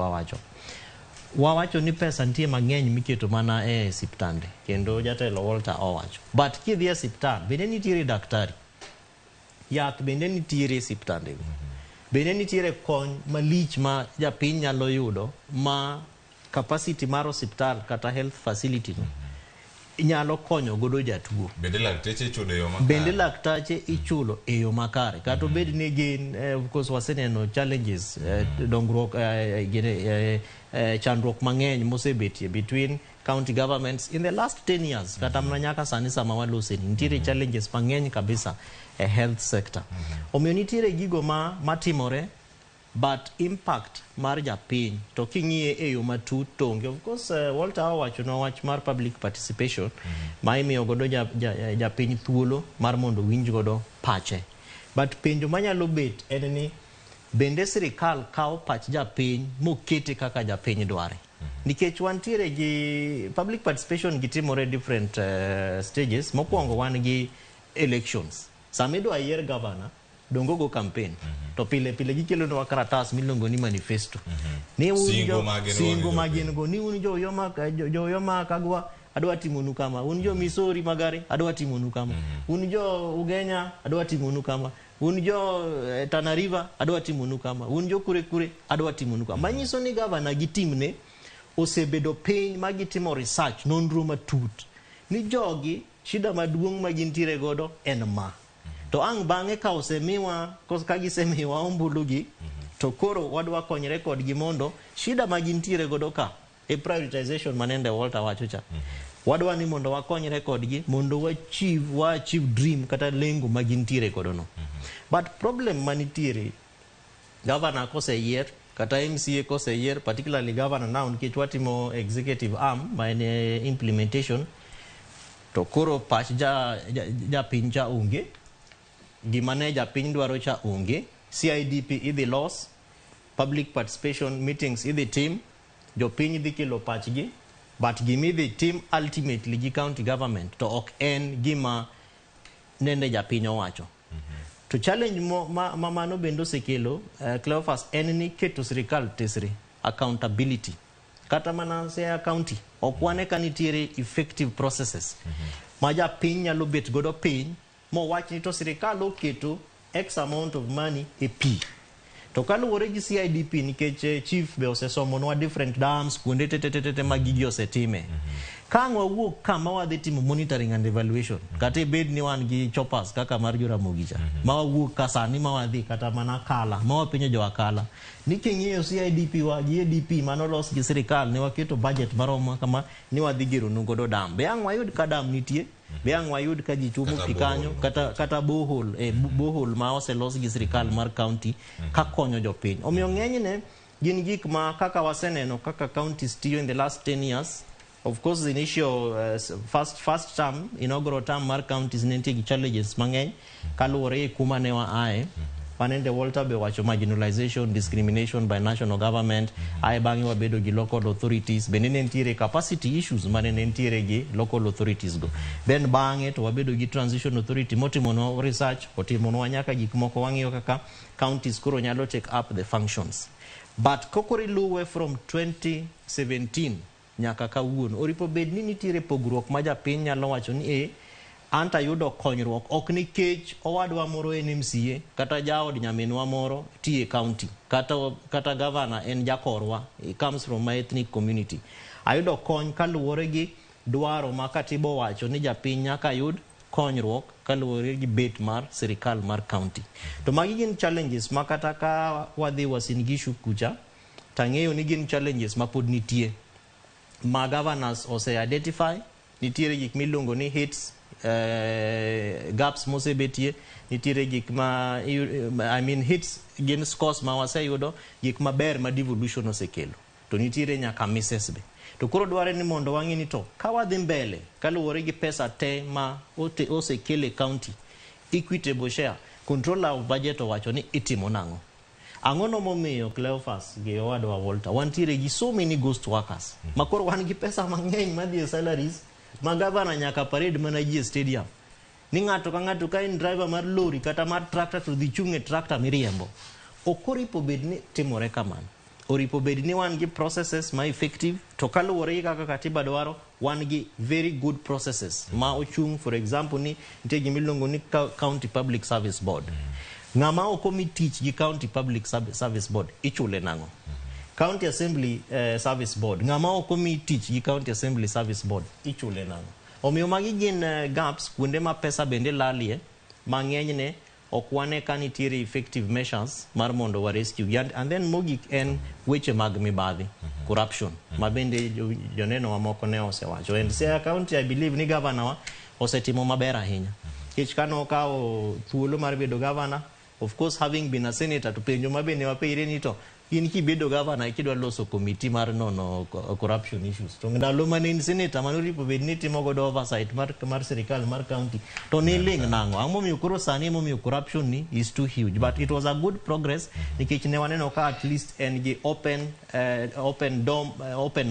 wawacho ni pesa nitie mang'eny miketo mana e siptande kendo jatelo Walter owacho but kidhi e siptal bende nitiere daktari yath bende nitiere siptande bende nitiere kony malich ma japiny nyalo yudo ma capacity mar osiptal kata health facility inyalo konyo godo jatuo bende laktache ichulo e yo makare kata obed ni gin of course waseneno challenges dongruok chandruok mang'eny mosebetie between county governments in the last 10 years kata mana nyaka sani sama waloseni nitiere challenges mang'eny kabisa e health sector omiyo nitiere gigo matimore but impact mar japiny to king'iye e yo matut tonge of course Walter owacho no wach mar public participation ma imiyo godo japiny thuolo mar mondo winj godo pache but penjo manyalo bet en ni bende sirikal kawo pach japiny mokete kaka japiny dware nikech wantiere gi public participation gitimore different stages mokwongo wan gi elections samidwa yier governor dongo go campaign to pile gikelonwa karatas miluongo ni manifesto ni singo magin go ni un joyo ma Kagwa adwa timonu kama un jo Misori Magari adwa timonu kama un jo Ugenya adwa timonu kama un jo Tana River adwa timonu kama un jo Kure adwa timonu kama manyiso ni governor gi timne osebedo piny magitimo research nonro matut ni jogi shida maduong' magintiere godo en ma to ang' bang'e ka osemiwa ka gisemiwa ombulugi to koro wadwa konyre kodgi mondo shida magintiere godo ka e prioritization manende Walter wacho cha wadwa ni mondo wakonyre kodgi mondo wachieve dream kata lengo magintiere godo no but problem manitiere governor koseyier kata MCA koseyier particularly governor now nikech watimo executive arm by implementation to koro pach japiny cha onge gimane japiny dwaro cha onge CIDP idhi los public participation meetings idhi tim jopiny idhi kelo pachgi but gimidhi tim ultimately gi county government to ok en gima nende japiny owacho to challenge mano bendo sekelo Cleophas en ni keto sirikal tesre accountability kata mana Siaya County okwane kanitiere effective processes ma japiny nyalo bet godo piny mowach ni to sirikal oketo X amount of money e pi to kaluwore gi CIDP nikech chief be osesomonwa different dams kuonde tetete ma gigi osetime Kang wawuok kama wadhi timo monitoring and evaluation kata bed ni wan gi choppers kaka mar Ramogi cha ma wawuok kasani ma wadhi kata mana kala ma wapinyo jo akala ni king'iyo CIDP wa GDP manolos gi sirikal ne waketo budget maromo kama ni wadhi gero godo dam be ang wayud ka dam nitie be ang wayud ka ji chumo pikanyo kata bohol ma oselos gi sirikal mar county ka konyo jopiny omiyo ng'enyne gin gik ma kaka waseneno kaka counties tiyo in the last 10 years. Of course, the initial first term, inaugural term, mar counties nentie challenges mang'eny kaluwore kuma ne waaye panende Walter be wacho marginalization, discrimination by national government, ae bang'e wabedo gi local authorities, bende nentiere capacity issues mane nentiere gi local authorities go. Then bang'e to wabedo gi transition authority motimono research, otimono nyaka gik moko wang'iyo kaka counties koro nyalo take up the functions. But kokori luwe from 2017 nyaka kawuono oripo bed ni nitiere pogruok ma japiny nyalo wacho ni anta yudo konyruok ok nikech owadwa moro en MCA kata jaod nyaminwa moro tie county kata governor en jakorwa, he comes from my ethnic community. Ayudo kony kaluwore gi dwaro ma katibo wacho ni japiny nyaka yud konyruok kaluwore gi bet mar sirikal mar county. To magi gin challenges ma kata ka wadhi Uasin Gishu kucha tang'eyo ni gin challenges ma pod nitie ma governors ose identify, nitiere gik miluongo ni hits, gaps mosebetie, nitiere gik ma hits gin scores ma waseyudo, gik maber ma devolution osekelo, to nitiere nyaka misses be. To koro dware ni mondo wang'e ni to ka wadhi mbele kaluwore gi pesa te ma osekele county, equitable share, controller of budget owacho ni itimo nang'o. Angono momiyo Cleophas gi owadwa Walter wantiere gi so many ghost workers makoro wan gi pesa mang'eny madhi salaries ma governor nyaka parade mana ji stadium ni ng'ato ka ng'ato ka in driver mar lori kata mar tractor to dhi chung' e tractor miriembo. Okoripo bed ni timore kamano, oripo bed ni wan gi processes ma effective to kaluwore gi kaka katiba dwaro wan gi very good processes ma ochung'. For example ni nitie gimiluongo ni County Public Service Board. Ng'ama okomi tich gi County Public Service Board ichule nang'o. County Assembly Service Board ng'ama okomi tich gi County Assembly Service Board ichule nang'o. Omiyo magi gin gaps kuonde ma pesa bende lalie mang'enyne ok wane ka nitiere effective measures mar mondo wa rescue. And then mogik en weche mag mibadhi, corruption ma bende joneno mamoko ne osewacho. And Siaya County I believe ni governor wa osetimo maber ahinya kech kano kao thuolo mar bedo governor. Of course, having been a senator to penjo mabene wapeire ni to in kibedo governor ikidwa loso committee mar nono corruption issues. To ndalo mane in senator manoripo bed ni timo godo oversight mar sirikal mar county to ni ling nang'o. Ang'o momiyo koro sani momiyo corruption ni is too huge, but it was a good progress nikech ne waneno ka at least en gi open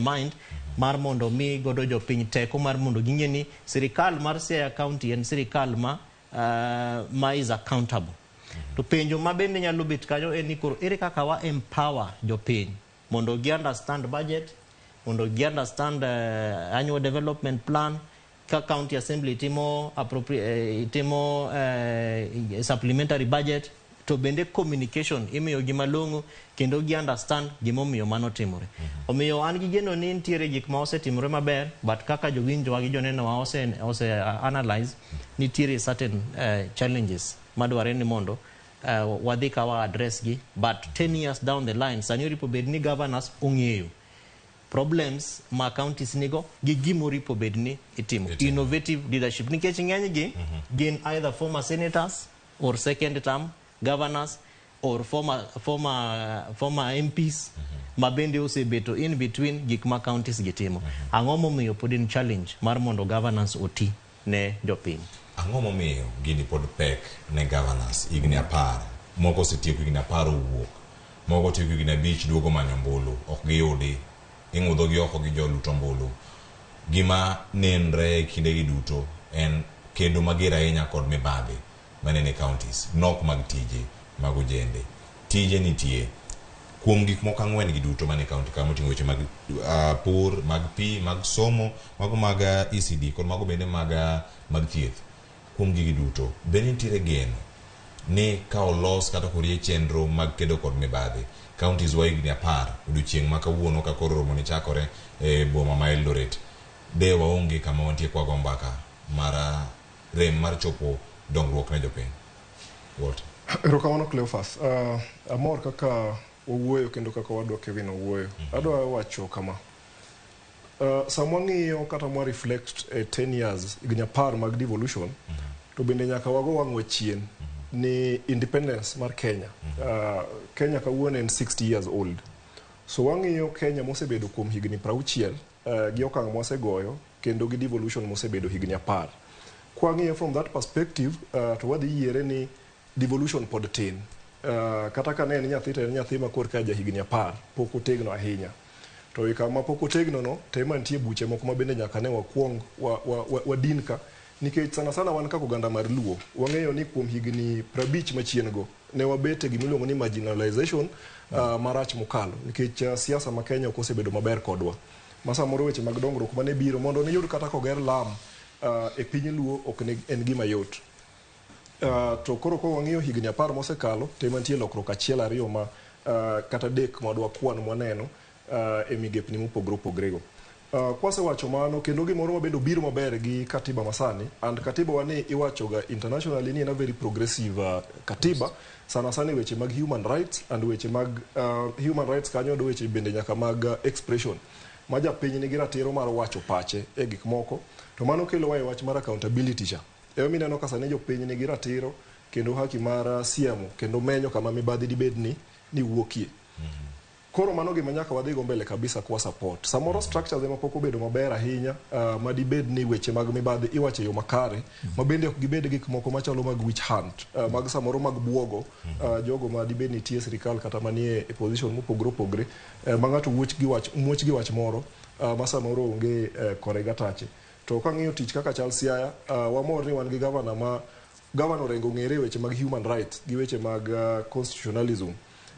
mind mar mondo mi godo jopiny teko mar mondo ging'e ni sirikal mar Siaya County en sirikal ma is accountable. To penjo ma bende nyalo bet kanyo en ni koro ere kaka wa empower jopiny mondo gi understand budget, mondo gi understand annual development plan, ka county assembly timo supplementary budget, to bende communication imiyo gi malong'o kendo gi understand gimomiyo mano timore. Omiyo an gi geno ni nitiere gik ma osetimore maber, but kaka jowinjwa gi joneno wa ose analyze nitiere certain challenges madware ni mondo wadhi ka wa address gi, but 10 years down the line sani oripo bed ni governors ong'eyo problems ma counties nigo gi gimoripo bed ni itimo innovative leadership nikech ng'eny gi gin either former senators or second term governors or former MPs ma bende osebeto in between gik ma counties gitimo. Ang'o momiyo pod in challenge mar mondo governance oti ne jopiny? Ang'o momiyo gini pod pek ne governors higni 10 moko osetieko higni 10 owuok, moko tieko higni 5 duogo manyo mbulu ok giyudi, ing'udho gi oko gi joluto mbulu. Gima nenre kinde gi duto en kendo mager ahinya kod mibadhi manene counties, nok mag tije mag ojende. Tije nitie kuom gik moko 4 gi duto mane county kama oting'o weche mag pur, mag pi, mag somo, mago mag ECD kod mago bende mag thieth. Kuom gigi duto bende nitiere geno ni ka olos kata korie chenro mag kedo kod mibadhi. Counties wa higni 10 odiochieng' ma kawuono ka koro romo ni chakore e boma ma Eldoret, de waonge kama wantie kwa gombaka mara rem mar chopo dongruok ne jopiny. What? Erokamano Cleophas. Amor kaka owuoyo kendo kaka wadwa Kevin owuoyo. Adwa wacho kama. Sama ng'iyo kata mwa reflect 10 years ignya par mag devolution to bende nyaka wago wang'we chien ni independence mar Kenya. Kenya kawuono en 60 years old. So wang'iyo Kenya mosebedo kuom higni 60 gi okang' mosegoyo kendo gi devolution mosebedo higni 10. Kwa ng'iyo from that perspective to wadhi yiere ni devolution pod tin. Kata ka ne en nyathi to en nyathi ma korka ja higni 10 pok otegno ahinya. To kama pok otegno no tema nitie buche moko ma bende nyaka ne wakuong wadinka nikech sana wan kaka oganda mar Luo wang'eyo ni kuom higni 50 machien go ne wabete gi miluongo ni marginalization marach mokalo nikech siasa ma Kenya ok osebedo maber kodwa. Masa moro weche mag dongruok mane biro mondo ne yud kata koger lam e piny Luo ok ne en gima yot. To koro ko wang'iyo higni 10 mosekalo tema nitie lokruok achiel ariyo ma kata dek madwa kwan mwaneno e migepni mopogore opogorego. Kwase wacho mano kendo gimoro mabedo biro maber gi katiba masani and katiba wani iwachoga internationally ni en a very progressive katiba sana weche mag human rights and weche mag human rights kanyo do weche bende nyaka mag expression ma japiny nigi ratiro mar wacho pache e gik moko to mano kelo wae wach mar accountability cha. Mineno ka sani jopiny nigi ratiro kendo haki mar siemo kendo menyo kama mibadhi dibed ni wuokie. Koro mano gima nyaka wadhi go mbele kabisa kwa support. Samoro structures ema pok obedo maber ahinya ma dibed ni weche mag mibadhi iwacho yo makare ma bende ok gibed gik moko machalo mag witch hunt mag samoro mag buogo jogo ma dibed ni tie sirikal kata manie e position mopogore opogore ma ng'ato muoch gi wach moro ma samoro onge kore gatache. To ka ng'iyo tich kaka Charles Siaya wamor ni wan gi governor rengo ng'ere weche mag human rights gi weche mag constitutionalism.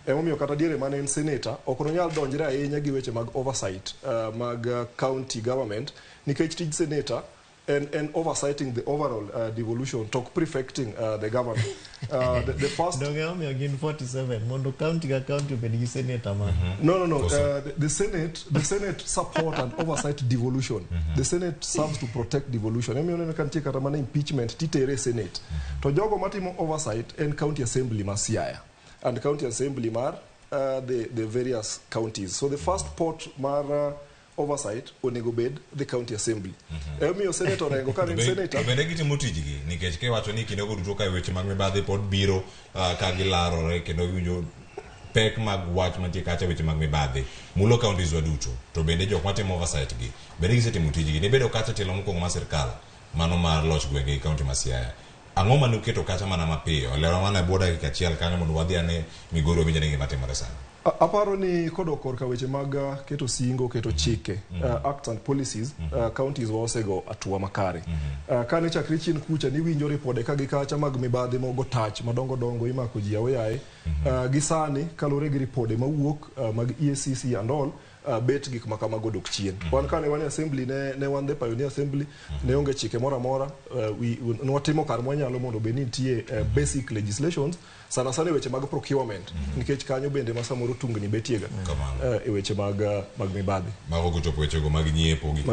Emomiyo kata diere mane en senator ok onyal donjre ahinya gi weche mag oversight mag county government nikech tij senator and oversighting the overall devolution talk prefecting the government. The first Don't again 47 mondo county ga county obedi senator man. No. The Senate support and oversight devolution. The Senate serves to protect devolution. Emomiyo kan tie kata mane impeachment titere Senate. To jogo matimo oversight en county assembly ma Siaya and county assembly mar the various counties. So the first port mar oversight onego bed the county assembly. Emiyo senator rengo ka en senator bende gitimo tijgi nikech ke wacho ni kinde duto ka weche mag mibadhi pod biro ka gilarore kendo winjo pek mag wach mantie kacha weche mag mibadhi mulo counties waduto to bende jok matimo oversight gi bende gisetimo tijgi ne bedo kacha telo mokwongo mar sirkal mano mar loch gwenge e county ma Siaya. Ang'o mane uketo kacha mana mapiyo lero mana buoda dakika achiel kanyo mondo wadhi ane Migori winjo ni gima timore sani. Aparo ni kodok korka weche mag keto singo keto chike acts and policies counties osego atua makare. Kane chakre chien kucha ni winjo ripode ka gi kacha mag mibadhi mogo touch madongo imako ji aweyaye gi sani kalore gi ripode mawuok mag EACC and all bet gik makamago dok chien. Wan kane wan assembly ne wan the pioneer assembly ne onge chike mora watimo kar mwanyalo mondo be nitie basic legislations sana weche mag procurement nikech kanyo bende masamoro tungni betiega e weche mag mibadhi mago kuchopo weche go mag nyiepo gi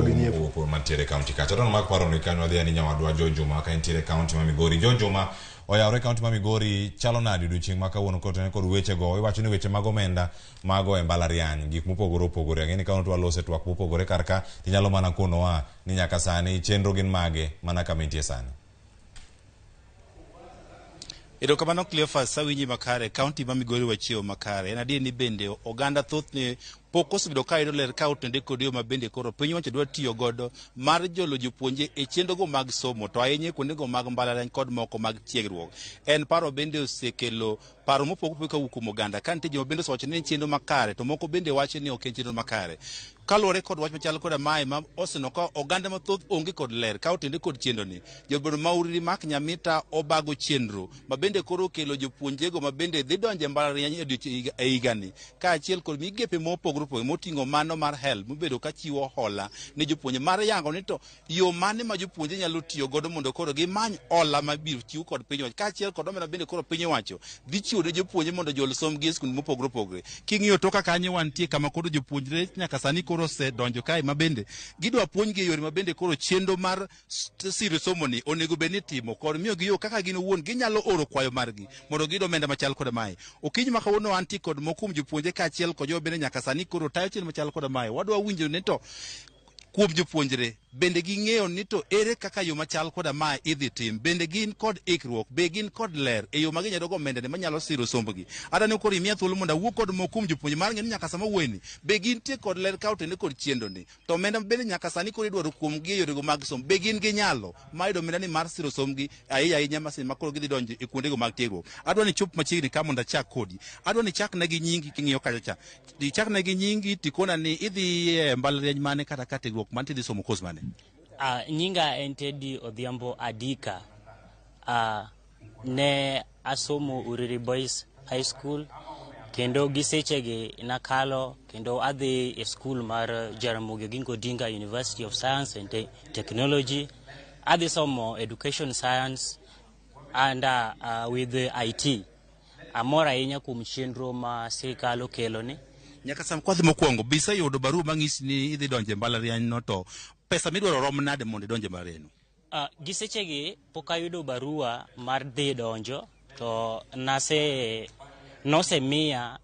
mantiere county kacha. Tono mag paro ni kanyo adhi ani nyawadwa Jojuma ka intiere county ma Migori. Jojuma oyawre county ma Migori chalo nadi odiochieng' ma kawuono kod weche go iwacho ni weche mag omenda mago e mbalariany gik mopogore opogore ng'eni ka to lose twak mopogore karka tinyalo mana konowa ni nyaka sani chenro gin mage mana kama intie sani. Erokamano Cleophas sawinji makare county ma Migori wachio makare en adier ni bende oganda thoth ni pok osebedo ka yudo ler ka otende kod yo mabende koro piny wacho dwa tiyo godo mar jolo jopuonje e chenrogo mag somo to ahinya kuondego mag mbalariany kod moko mag tiegruok. En paro bende osekelo paro mopogore ka wuok oganda ka nitie joma bende osewacho ni en chenro makare to moko bende wacho ni ok en chenro makare. Kaluwore kod wach machalo koda mae ma oseno ka oganda mathoth onge kod ler ka otende kod chenro ni jobedo mauriri mak nyamita obago chenro ma bende koro kelo jopuonjego ma bende dhi donje mbalariany e higani ka achiel kod migepe mopogore moting'o mano mar help mobedo ka chiwo hola ne jopuonje mar yango ni to yo mane ma jopuonje nyalo tiyo godo mondo koro gimany hola mabiro chiw kod piny wacho ka achiel kod omenda bende koro piny wacho dhi chiwo ne jopuonje mondo jol somgi e skunde mopogore opogore. King'iyo toka kanyo wantie kama koro jopuonjre nyaka sani koro se donjo kae mabende gidwa puonjgi yore mabende koro chenro mar siro somoni onego bed ni timo kod miyo gi yo kaka gin owuon ginyalo oro kwayo margi mondo giyud omenda machal kod mae. Okinyi ma kawuono anti kod moko kuom jopuonje kaachiel kod jo bende nyaka sani koro tayo chenro machal kod mae. Wadwa winjo ni to kuom jopuonjre bende ging'eyo ni to ere kaka yo machal koda ma idhi tim, bende gin kod ikruok, be gin kod ler e yo ma ginyalo go omenda ne manyalo siro sombgi. Adani koro imiya thuolo mondo awuo kod moko kuom jopuonje mar ng'eni nyaka sama wuoyni be gin tie kod ler ka otende kod chiendo ni to omenda bende nyaka sani koro idwaro kuom gi e yorego mag somo, be gin gi nyalo ma yudo omenda ni mar siro sombgi ahinya ahinya masin makoro gidhi donjo e kuondego mag tiegruok. Adwa ni chop machiegni ka mondo achak kodi, adwa ni chak negi nyingi king'iyo kacha cha, chak negi nyingi tikona ni idhi e mbalariany mane kata ka tiegruok man tidhi somo kos mane? Nyinga en Teddy Odhiambo Adika. Ne asomo Uriri Boys High School kendo gisechegi nakalo kendo adhi e school mar Ramogi Odinga University of Science and Technology. Adhi somo Education Science and with IT. Amora ahinya kuom chenro ma sirikal okelo ni. Nyaka sam kwadhi mokwongo bisa yudo barua mang'isi ni idhi donje mbalariany no, to pesa midwaro rom nade mondo idonje mbalariany no? Gisechegi pok ayudo barua mar dhi donjo, to nose miya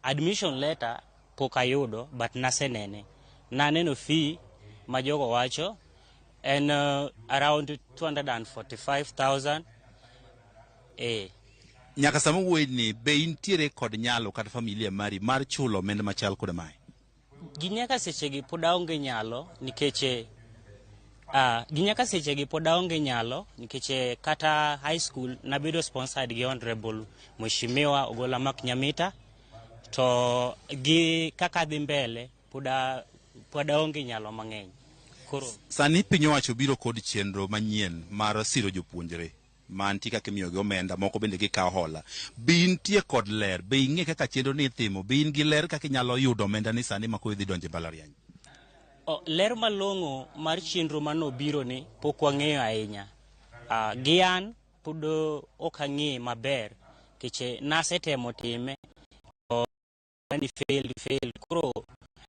admission letter pok ayudo, but nasenene. Naneno fee ma jogo wacho en around 245,000. Nyaka sama wuoyi ni be intiere kod nyalo kata familia mari mar chulo omenda machal kod mae? Ginyaka sechegi pod aonge nyalo nikech kata high school nabedo sponsored gi Honorable Mheshimiwa Ogola Mak Nyamita, to gi kaka dhi mbele pod aonge nyalo mang'eny. Koro sani piny owacho biro kod chenro manyien mar siro jopuonjre mantie kaka imiyo gi omenda, moko bende gikawo hola. Be intie kod ler, be ing'e kaka chenro ni itimo, be in gi ler kaka inyalo yudo omenda ni sani ma idhi donje mbalariany? Ler malong'o mar chenro manobiro ni pok wang'eyo ahinya. Gi an pod ok ang'e maber nikech nasetemo time ni fail. Koro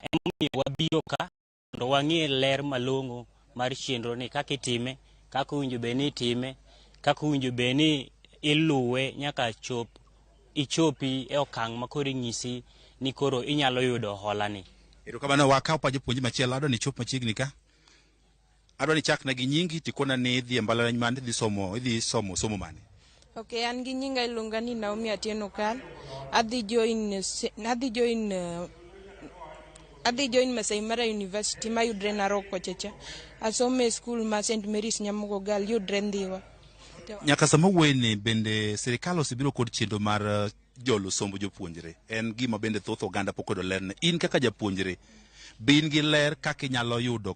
emomiyo wabiro ka mondo wang'e ler malong'o mar chenro ni, kaka itime, kaka owinjo bed ni itime, kaka owinjo bed ni iluwe nyaka ichopi e okang' ma koro inyisi ni koro inyalo yudo hola ni. Erokamano, wakaw pa jopuonje machielo. Adwa ni chop machiegni ka, adwa ni chak na gi nyingi tikona ni idhi e mbalariany mane, idhi somo mane? Okay, an gi nyinga iluonga ni Naomi Atieno Kal. Adhi join Masai Mara University ma yudre Narok kochacha. Asomo e school ma St Mary's Nyamogo Gal yudre Ndhiwa. Nyaka sama wuoyi ni bende sirikal osebiro kod chenro mar jolo sombo jopuonjre, en gima bende thoth oganda pok oyudo lerne. In kaka japuonjre be in gi ler kaka inyalo yudo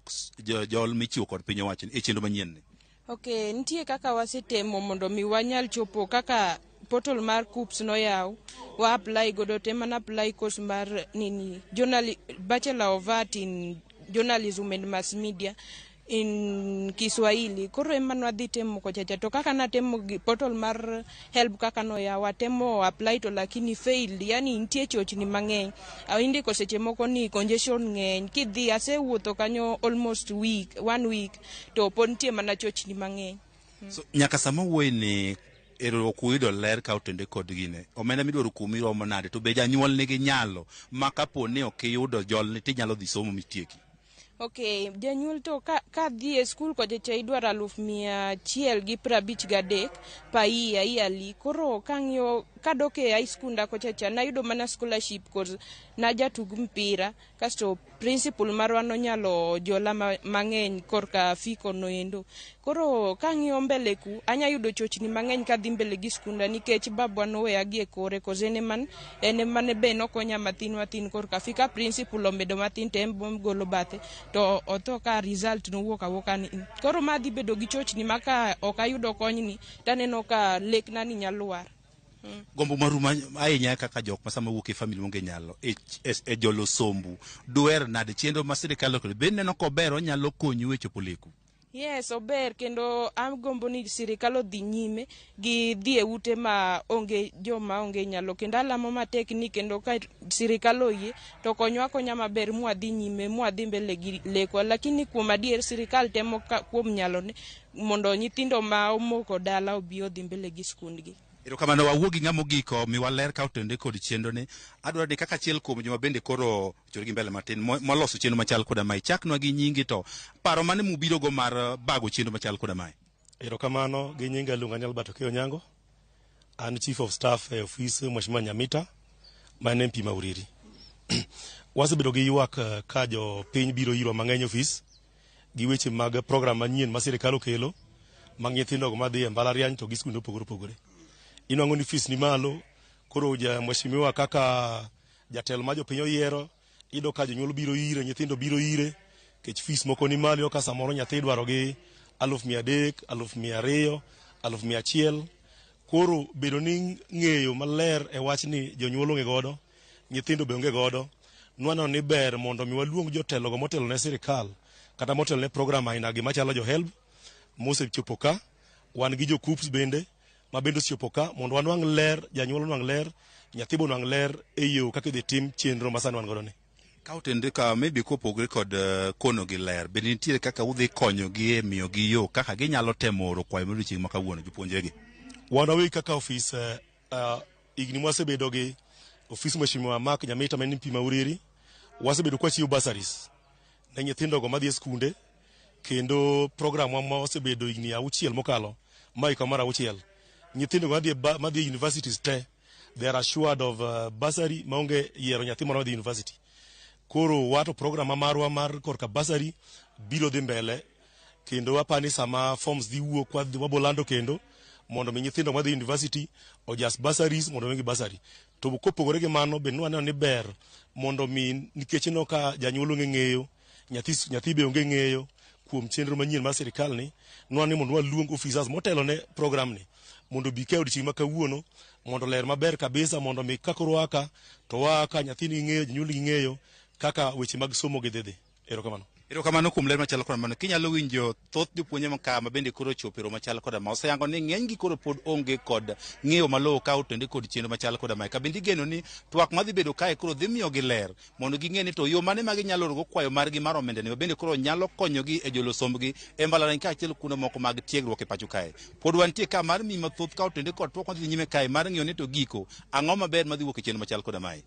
jol michiwo kod piny owacho e chenro manyien ni? Okay, nitie kaka wasetemo mondo mi wanyal chopo kaka portal mar KUPS no yaw, wa apply godo te mana apply course mar Bachelor of Art in Journalism and Mass Media in Kiswahili. Koro ema nwadhi temo kochacha, to kaka natemo portal mar help kaka no yaw, atemo apply to lakini failed. Yani nitie chochni mang'eny, indiko seche moko ni congestion ng'eny, kidhi asewuotho kanyo almost 1 week to pod nitie mana chochni mang'eny. So nyaka sama wuoyi ni kuyudo ler ka otende kod gine, omenda midwaro kuomi romo nade, to be janyuol nigi nyalo ma kapo ni ok iyudo jol ni tinyalo dhi somo mitieki? Okay, janyuol to ka dhi e skul kochacha idwaro 153 pa yearly. Koro kang'iyo kadok e high school nda kochacha nayudo mana scholarship cause najatug mpira, kasto principal marwa nonyalo jola mang'eny korka fiko no endo. Koro kang'iyo mbele ku anya yudo chochni mang'eny kadhi mbele gi skunda, nikech babwa noweya gi e kore cause ene mane be nokonya mathin korka fika principal omedo mathin tembo golo bathe to otho ka result nowuok awoka ni. Koro madhi bedo gi chochni maka ok ayudo kony ni taneno ka lekna ni nyalo war. Gombo maruma ahinya kaka jok masama wuok e family monge nyalo e jolo sombu duer nade chenro ma sirikal okelo, be neno kober onyalo konyu e chopo leku? Yes, ober kendo agombo ni sirikal odhi nyime gi dhi e ute ma onge joma onge nyalo kendo alamo matek ni kendo ka sirikal oyie to konywa konya maber mwadhi nyime mwadhi mbele gi lekwa, lakini kuom adier sirikal temo kuom nyalone mondo nyithindo ma omoko dala obi odhi mbele gi skundgi. Erokamano, wawuogi ng'amo giko mi waler ka otende kod chenro ni. Adwaro ni kaka achiel kuom joma bende koro chor gi mbele matin moloso chenro machal koda mae, chaknwa gi nyingi to paro mane mubiro go mar bago chenro machal koda mae. Erokamano, gi nyinga luonga ni Albert Okeyo Onyango, an chief of staff e office Mheshimiwa Nyamita man MP ma Uriri. Wasebedo gi ywak ka jo piny biro iro mang'eny office gi weche mag program manyien ma sirikal okelo mag nyithindo ma dhi e mbalariany to gi skunde opogore opogore. Inwang'o ni fees ni malo, koro mheshimiwa kaka jatelo ma jopiny oyiero, ido ka jonyuol biro ire, nyithindo biro ire, kech fees moko ni malo ka samoro nyathi dwaro gi 300,000, 200,000, 100,000. Koro bedo ni ng'eyo maler e wach ni jonyuol onge godo, nyithindo be onge godo, nwano ni ber mondo mi waluong jotelo go motelo ne sirikal kata motelo ne program aina gi machalo jo help mosechopo ka, wan gi jo KUPS bende ma bende osechopo ka mondo wanwang' ler, janyuol nwang' ler, nyathi bo nwang' ler e yo kaka idhi tim chenro ma sani wan godo ni. Ka otende ka maybe kopogre kod kono gi ler, bende nitiere kaka udhi konyo gi e miyo gi yo kaka ginyalo temo oro kwayo mar odiochieng' ma kawuono jopuonjre gi. Wan wawegi kaka ofis igni mwasebedo gi ofis Mheshimiwa Mark Nyamita ma MP ma Uriri, wasebedo kwa chiwo bursaries ne nyithindo go madhi e skunde, kendo program ma wasebedo igni 6 mokalo mai kamara 6. Nyithindo madhi universities te, they are assured of bursary maonge yiero nyathi moro madhi university. Koro wato program marwa mar korka bursary biro dhi mbele, kendo apani sama forms dhi wuok wabolando kendo mondo mi nyithindo madhi university ojas bursaries mondo wengi bursary. To kopogore gi mano be nwaneno ni ber mondo mi nikech no ka janyuol onge ng'eyo, nyathi be onge ng'eyo kuom chenro manyien mar sirikal ni, nwaneno ni mondo waluong officers motelo ne program ni mondo bi ke odiochieng' ma kawuono mondo ler maber kabisa mondo mi kakoro waka to waka nyathini ng'eyo, janyuol gi ng'eyo kaka weche mag somo gi dhi. Erokamano. Erokamano kuom ler machalo koda mano. Kinyalo winjo thoth jopuonje maka ma bende koro chopero machalo koda ma oseyango ni ng'eny gi koro pod onge kod ng'eyo malong'o ka otende kod chenro machalo koda mae. Ka bende igeno ni twak madhi bedo kae koro dhi miyo gi ler mondo ging'e ni to yo mane ma ginyalo orogo kwayo margi mar omenda ne bende koro nyalo konyogi e jolo sombgi e mbalariany kaachiel kuno moko mag tiegruok e pacho kae. Pod wantie ka mar mi mathoth ka otende kod twak madhi nyime kae mar ng'iyo ni to giko ang'o maber madhi wuok e chenro machalo koda mae.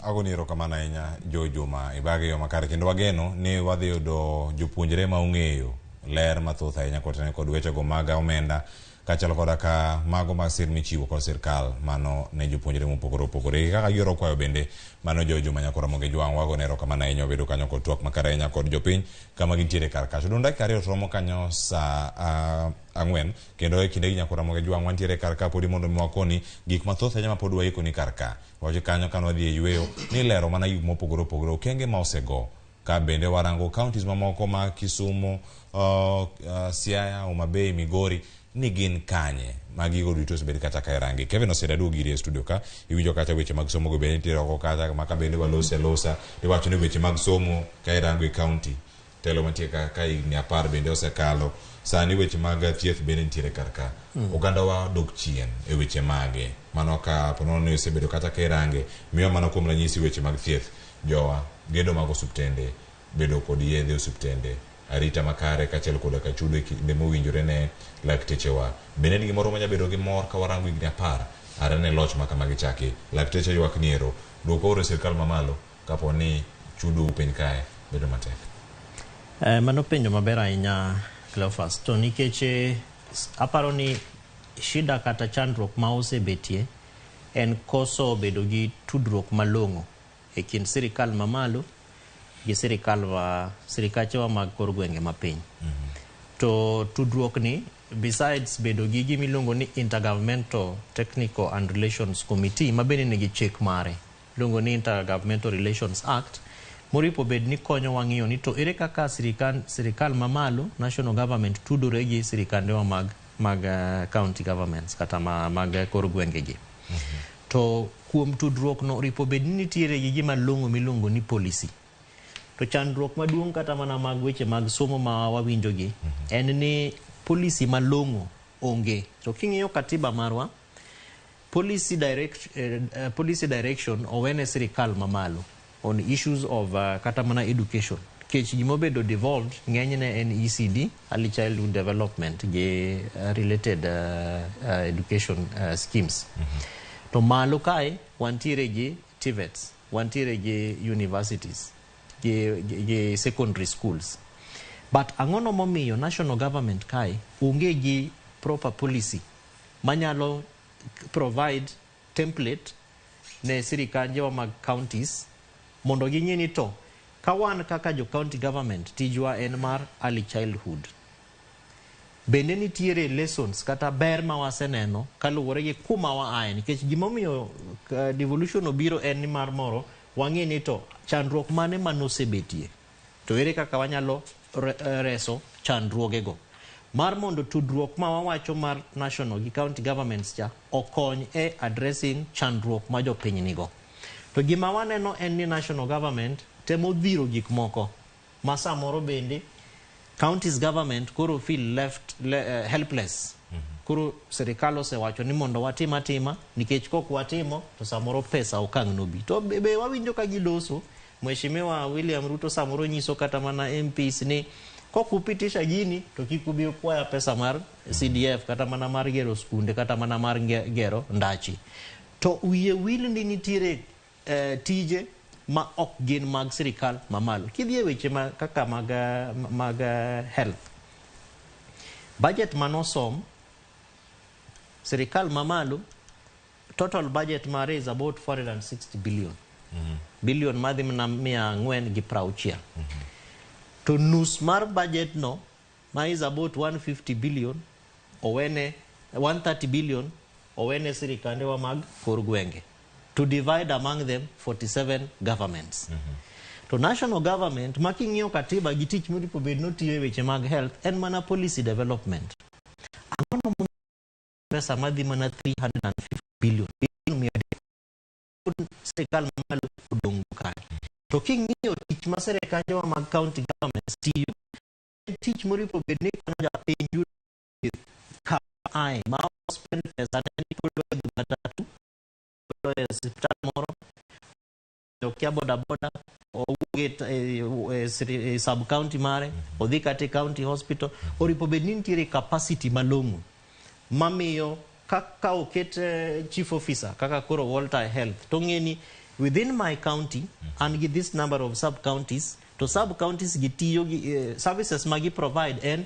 Agoni erokamano ahinya Juma ibage yo makare, kendo wageno ni wadhi yudo jopuonjre ma ong'eyo ler mathoth ahinya kotene kod weche go mag omenda kachalo koda ka mago mag sir michiwo kod sirkal mano ne jopuonjre mopogore opogore kaka gioro kwayo bende mano Juma nyakora Ramogi jwang' wagone erokamano ahinya obedo kanyo kod twak makare ahinya kod jopiny kama gintiere kar kacho. Don dakika 2 romo kanyo sa 4 kendo e kinde gi nyakora Ramogi jwang' wantiere kar ka podi mondo miwakoni gik mathoth ahinya ma pod waikoni kar ka. Wache kanyo kano wadhi e yweyo ni lero mana gik mopogore opogore okenge ma osego ka bende warango counties mamoko ma Kisumu, Siaya, Homa Bay, Migori ni gin kanye magigo duto osebed kata ka irangi. Kevin osedadu giri e studio ka iwinjo kata weche mag somo go bende nitiere oko kata maka bende losa iwacho ni weche mag somo ka irango e county telo mantie ka igni 10 bende osekalo. Sani weche mag thieth bende nitiere kar ka. Oganda wa dok chien e weche mage mano ka ponono ni osebedo kata ka irange miyo mano kuom ranyisi weche mag thieth jowa gedo mag osuptende bedo kod yedhe osuptende arita makare kaachiel kod ka chudo e kinde mowinjore ne laktechewa bende ni gimoro manya bedo gi mor ka warango igni 10 arene loch maka magichaki lakteche ywak niero duoko ore sirkal mamalo kapo ni chudo piny kae bedo matek. Mano penjo maber ahinya Cleophas, to nikech aparo ni shida kata chandruok ma osebetie en koso bedo gi tudruok malong'o e kind sirikal mamalo gi sirikachewa mag kor gwenge mapiny. To tudruok ni besides bedo gi gimiluongo ni Intergovernmental Technical and Relations Committee ma bende nigi chik mare luongo ni Intergovernmental Relations Act moripo bed ni konyo wang'iyo ni to ere kaka sirikal mamalo national government tudore gi sirikandewa mag county governments kata mag kor gwenge gi. To kuom tudruok no ripo bed ni nitiere gi gima longo miluongo ni policy. To chandruok maduong' kata mana mag weche mag somo ma wawinjogi en ni policy malong'o onge. To king'iyo katiba marwa, policy direction owene sirikal mamalo on issues of kata mana education. Kech gimobedo devolved ng'enyne en ECD, early childhood development gi related education schemes. To malo kae wantiere gi TVETs, wantiere gi universities, gi secondary schools. But ang'ono momiyo national government kae onge gi proper policy manyalo provide template ne sirikanjewa mag counties mondo ging'e ni to kawan kaka jo county government tijwa en mar early childhood. Bende nitiere lessons kata ber ma waseneno kaluwore gi kuma waaye, nikech gimomiyo devolution obiro en ni mar moro wang'e ni to chandruok mane manosebetie to ere kaka wanyalo reso chandruogego, mar mondo tudruok ma wawacho mar national gi county governments cha okony e addressing chandruok ma jopiny nigo. To gima waneno en ni national government temo dhiro gik moko ma samoro bende counties government koro feel helpless. Koro serikal osewacho ni mondo watim atima nikech kok watimo to samoro pesa okang' nobi. To be wawinjo ka giloso, Mheshimiwa William Ruto samoro nyiso kata mana MPs ni kok upitisha gini to kik ubi ukwaya pesa mar CDF kata mana mar gero skunde kata mana mar gero ndachi. To wiye wil ni nitiere tije ma ok gin mag sirikal mamalo. Kidhie weche kaka mag health, budget manosom sirikal mamalo, total budget mare is about 460 billion. Billion madhi na 460. To nus mar budget no ma is about 150 billion owene 130 billion owene sirikande wa mag kor gwenge to divide among them 47 governments. To national government making'iyo katiba gi tich moripo bed notiyo e weche mag health en mana policy development. Ang'ono pesa madhi mana 350 billion sirikal mamalo odong' kae. To king'iyo tich ma sirikande wa mag county governments tiyo tich moripo bed ni kono japiny yudo kae ma spend pesa ne tulo e matatu e hospital moro okia boda o sub county mare odhi kata county hospital oripo bed ni nitiere capacity malong'o mamiyo kaka oket chief officer kaka koro Walter Health to ng'eni within my county and gi this number of sub counties, to sub counties gitiyo gi services magi provide en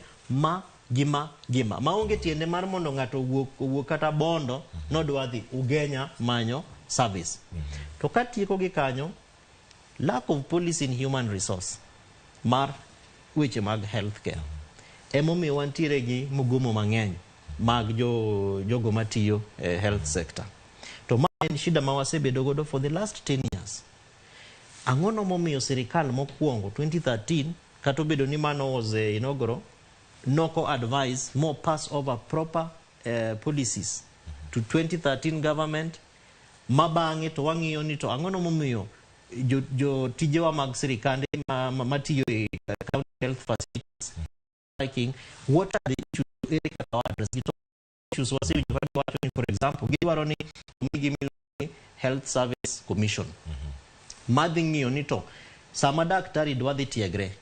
gima maonge tiende mar mondo ng'ato wuok kata bondo nodwa dhi Ugenya manyo service. To katieko gi kanyo, lack of policy in human resource mar weche mag healthcare emomiyo wantiere gi mugomo mang'eny mag jogo matiyo health sector. To ma en shida ma wasebedo godo for the last 10 years. Ang'ono momiyo sirikal mokwongo 2013 kata obedo ni mano was inaugural noko advise more pass over proper policies to 2013 government mabang'e to wang'iyo ni to ang'ono momiyo jo tijewa mag sirikande matiyo e county health facilities liking what are the issues issues for example gidwaro ni migi health service commission madhi ng'iyo ni to sama daktari dwa dhi tiegre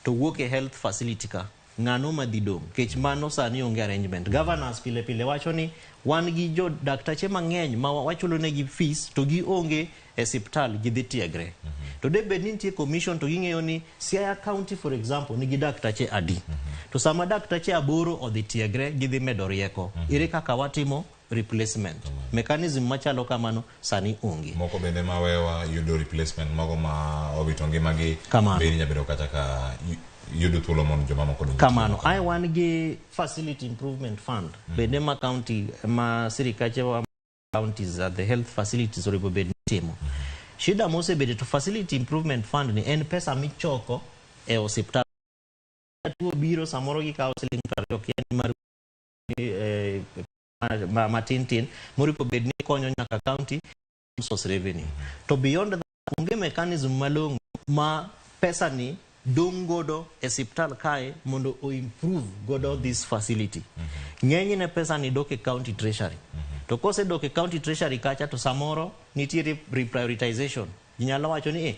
to wuok e health facility ka ng'ano madhi dong' kech mano sani onge arrangement. Governors pile wacho ni wan gi jo daktache mang'eny ma wachulo negi fees to gi onge e siptal gidhi tiegre. To de bed ni nitie commission to ging'eyo ni Siaya County for example nigi daktache adi. To sama daktache 8 odhi tiegre gidhi medo rieko. Ere kaka watimo replacement. Mechanism machalo kamano sani onge. Moko bende mawewa yudo replacement mago ma owito ngimagi bende nyabedo kata ka yudo thuolo mon joma moko donjo kamano. Ai wan gi facility improvement fund bende ma county ma sirikache wa counties at the health facilities oripo bed timo. Shida mosebedo to facility improvement fund ni en pesa michoko e hospital. Tuo biro samoro gi kawo siling 20 kien mar matintin moripo bed ni konyo nyaka county source revenue. To beyond that unge mechanism malong'o ma pesa ni dong godo e siptal kae mondo o improve godo this facility. Ng'eny ne pesa ni dok e county treasury. To kose dok e county treasury kacha to samoro nitiere reprioritization. Inyalo wacho ni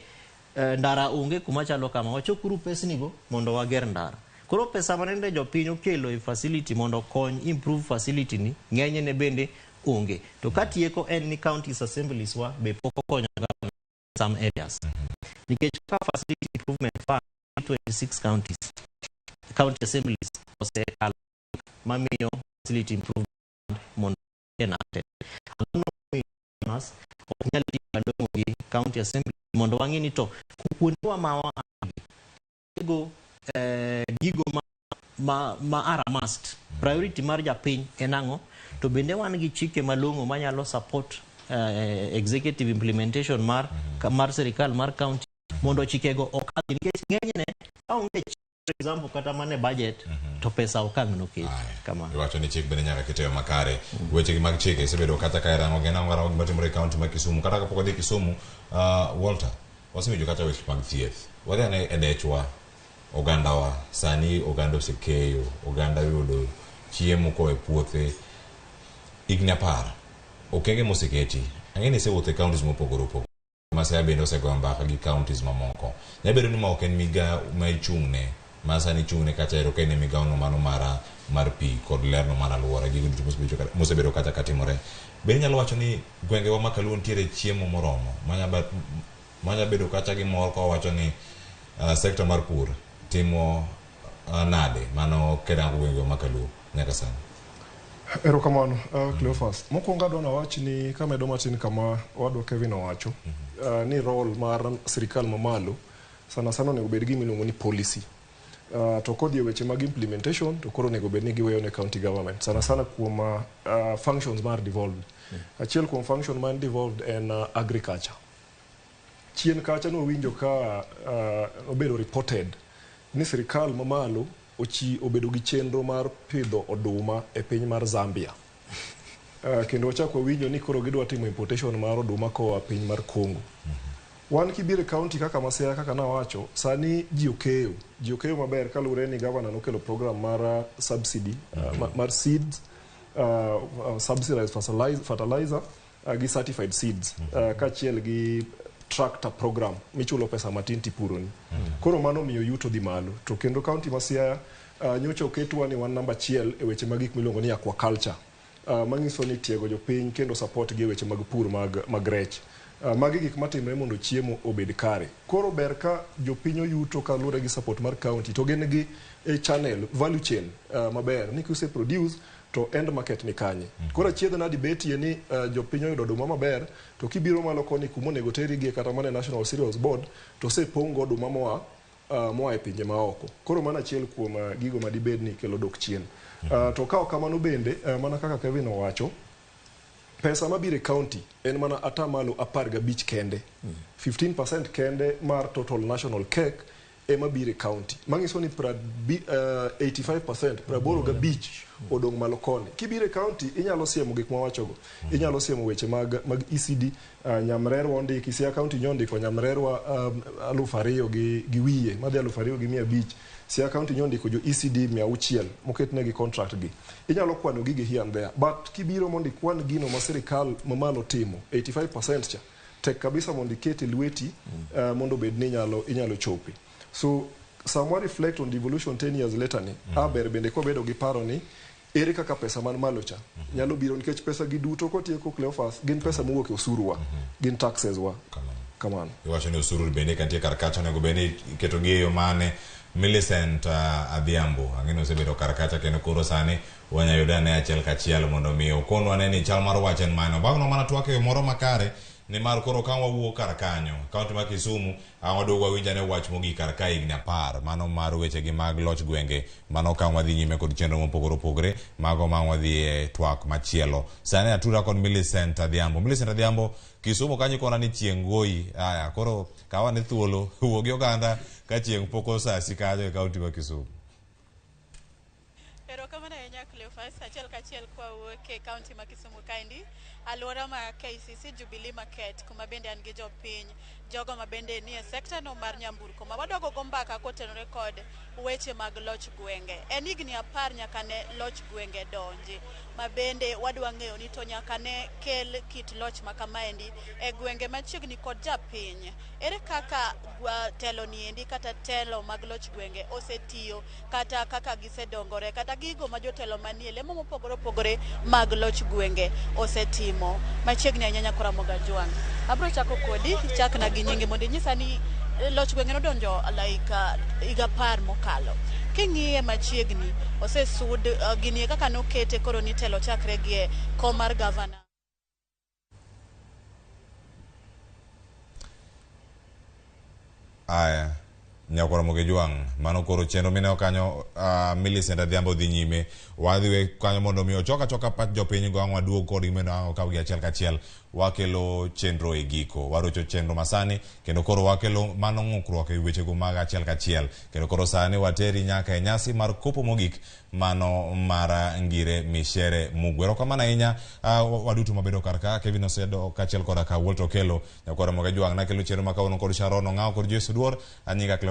ndara onge kuma chalo kama, wachokuru pesni go mondo wager ndara. Koro pesa manende jopiny okelo e facility mondo kony improve facility ni ng'eny ne bende onge. To katieko en ni counties assemblies wa be poko konyo some areas. Nikech ka facility improvement fund 26 counties, county assemblies osekalo mamiyo facility improvement mondo enate. Ramogi county assembly mondo wang'ini to kuondewa mawa go gigo ma are must priority mar japiny enang'o, to bende wan gi chike malong'o manyalo support executive implementation mar sirikal mar county mondo chikego okadhi, nikech ng'enyne aonge for example kata mane budget to pesa okang' noket kama iwacho ni chik bende nyaka keteo makare. Weche mag chike sebedo kata ka Ramogi Ramogi matimore county ma Kisumu kata kapok odhi Kisumu. Walter, wasebedo kata weche mag thieth wadhi ane edechwa ogandawa sani, oganda osekeyo, oganda yudo chiemo koa e puothe higni 10 okenge moseketi. Ang'eni sewuothe counties mopogore opogore, Masaya bende osegoyo mbaka gi counties mamoko. Nyabedo ni ma ok en miga ma ichung'ne masani chung'ne kata ero kene migawo no mano mar pi kod ler no mana luora gi mosebedo kata katimore. Bende nyalo wacho ni gwengewa ma Kaluo nitiere chiemo moromo manya bedo kata gi mor ka wacho ni sekta mar pur timo nade mano kedango gwengewa ma Kaluo nyaka sani. Erokamano, Cleophas. Mokwongo adwani awach ni kamedo matin kama wadwa Kevin owacho, ni role mar sirikal mamalo sana sana onego bed gi miluongo ni policy. To kodhi e weche mag implementation to koro onego bed ni giweyo ne county government sana sana kuom functions mar devolved. Achiel kuom function man devolved en agriculture. Chien kacha no winjo ka obedo reported ni sirikal mamalo obedo gi chenro mar pidho oduma e piny mar Zambia. Kendo wachako winjo ni koro gidwa timo importation mar oduma koa piny mar Congo. Wan kibire county kaka Masaya kaka nawacho, sani ji okeyo maber kaluwore ni governor nokelo program mar subsidy mar seeds, subsidized fertilizer gi certified seeds, kachiel gi tractor program michulo pesa matin tipuroni. Koro mano miyo yuto dhi malo. To kendo county Masaya nyocha oketwa ni wan namba 1 e weche mag gik miluongo ni aquaculture. Manyiso ni tiego jopiny kendo support gi e weche mag pur mag rech. Magi gik matimre mondo chiemo obed kare. Koro ber ka jopiny oyuto kaluwore gi support mar county to gin gi channel value chain maber ni kuse produce to end market ni kanye. Koro chiedho na debate ni jopiny oyudo oduma maber to kibiro malo koni kuma onego teri gi kata mana National Cereals Board to sepong' oduma moa e pinje maoko. Koro mana achiel kuom gigo madibed ni kelo dok chien. To ka kamano bende mana kaka Kevin owacho, pesa mabire county en mana atamalo 15 kende. 15% kende mar total national cake ema bire county. Mangiso ni 85% praboro ga beach odong malo koni. Kibire county inyalo siemo gik mawachogo. Inyalo siemo weche mag ECD, nyamrerwa ondiki Siaya county nyondiko nyamrerwa 2,000 gi wiye madhi 2,500. Siaya county nyondiko jo ECD 600 moketnegi contract gi. Inyalo kwano gigi here and there, but kibiro mondo ikwan gino ma sirikal mamalo timo 85% cha tek kabisa mondo ikete lweti mondo bed ni inyalo chopi. So someone reflect on the evolution 10 years later ni aber bende ko bedo gi paro ni ere kaka pesa man malo cha nyalo biro, nikech pesa gi duto kotieko Cleophas gin pesa mowuok e osuru wa, gin taxes wa. Kamano iwacho ni osuru bende kantie kar kacha nego bende iketo gi yo mane. Millicent Adhiambo ang'eno osebedo kar kacha kendo koro sani wanya yudane achiel kachiel mondo mi okonwa ne ni chal mar wachen mano bagno mana twake moro makare ni mar koro kan wawuok kar kanyo kaunti ma Kisumu awadogo winja ne wach mogik kar ka higni 10 mano mar weche gi mag loch gwenge mano kan wadhi nyime kod chenro mopogore opogore mago ma wadhi e twak machielo. Sani atura kod Millicent Adhiambo Kisumu kanyo kona ni chieng' goyi. Aya koro kawa ne thuolo wuogi oganda ka chieng' poko sasi kajo e kaunti ma Kisumu. Erokamano ahinya Cleophas, achiel kachiel kwa wuok kaunti ma Kisumu kaendi, aluora ma KCC Jubilee Market, kuma bende an gi jopiny, jogo ma bende nie sekta no mar nyamburko, ma wadwago go mbaka kotenore kod weche mag loch gwenge. En higni 10 nyaka ne loch gwenge donji, ma bende wadwa ng'eyo ni to nyaka ne kel kit loch ma kamaendi e gwenge machiegni kod japiny. Ere kaka telo niendi kata telo mag loch gwenge osetiyo, kata kaka gisedongore, kata gigo ma jotelo manie lemo mopogore opogore mag loch gwenge osetimo. Machiegni ahinya nyako Ramogi Juang. Abro chako kodi, chak na gi nyingi mondo inyisa ni loch gwenge nodonjo like higa 10 mokalo. King'iye machiegni osesud gini kaka nokete koro ni telo chakre gi kom mar governor. Aya, nyako Ramogi Juang, mano koro chenro mine kanyo Millicent Adhiambo dhi nyime, wadhiwe kanyo mondo mi ochoka pat jopiny go ang'wa duog kod gimeno okawgi achiel kachiel, wakelo chenro e giko, warocho chenro masani, kendo koro wakelo mano ng'ukruok e weche go mag achiel kachiel, kendo koro sani wateri nyaka e nyasi mar kopo mogik, mano mara ngire mishere mugwero kamana ahinya. Waduto mabedo karka, Kevin Osedo kachiel koda ka Walter Okelo, nyako Ramogi Juang nakelo chenro makawuono kod Sharon Ong'aw kod Joyce Oduor, anyinga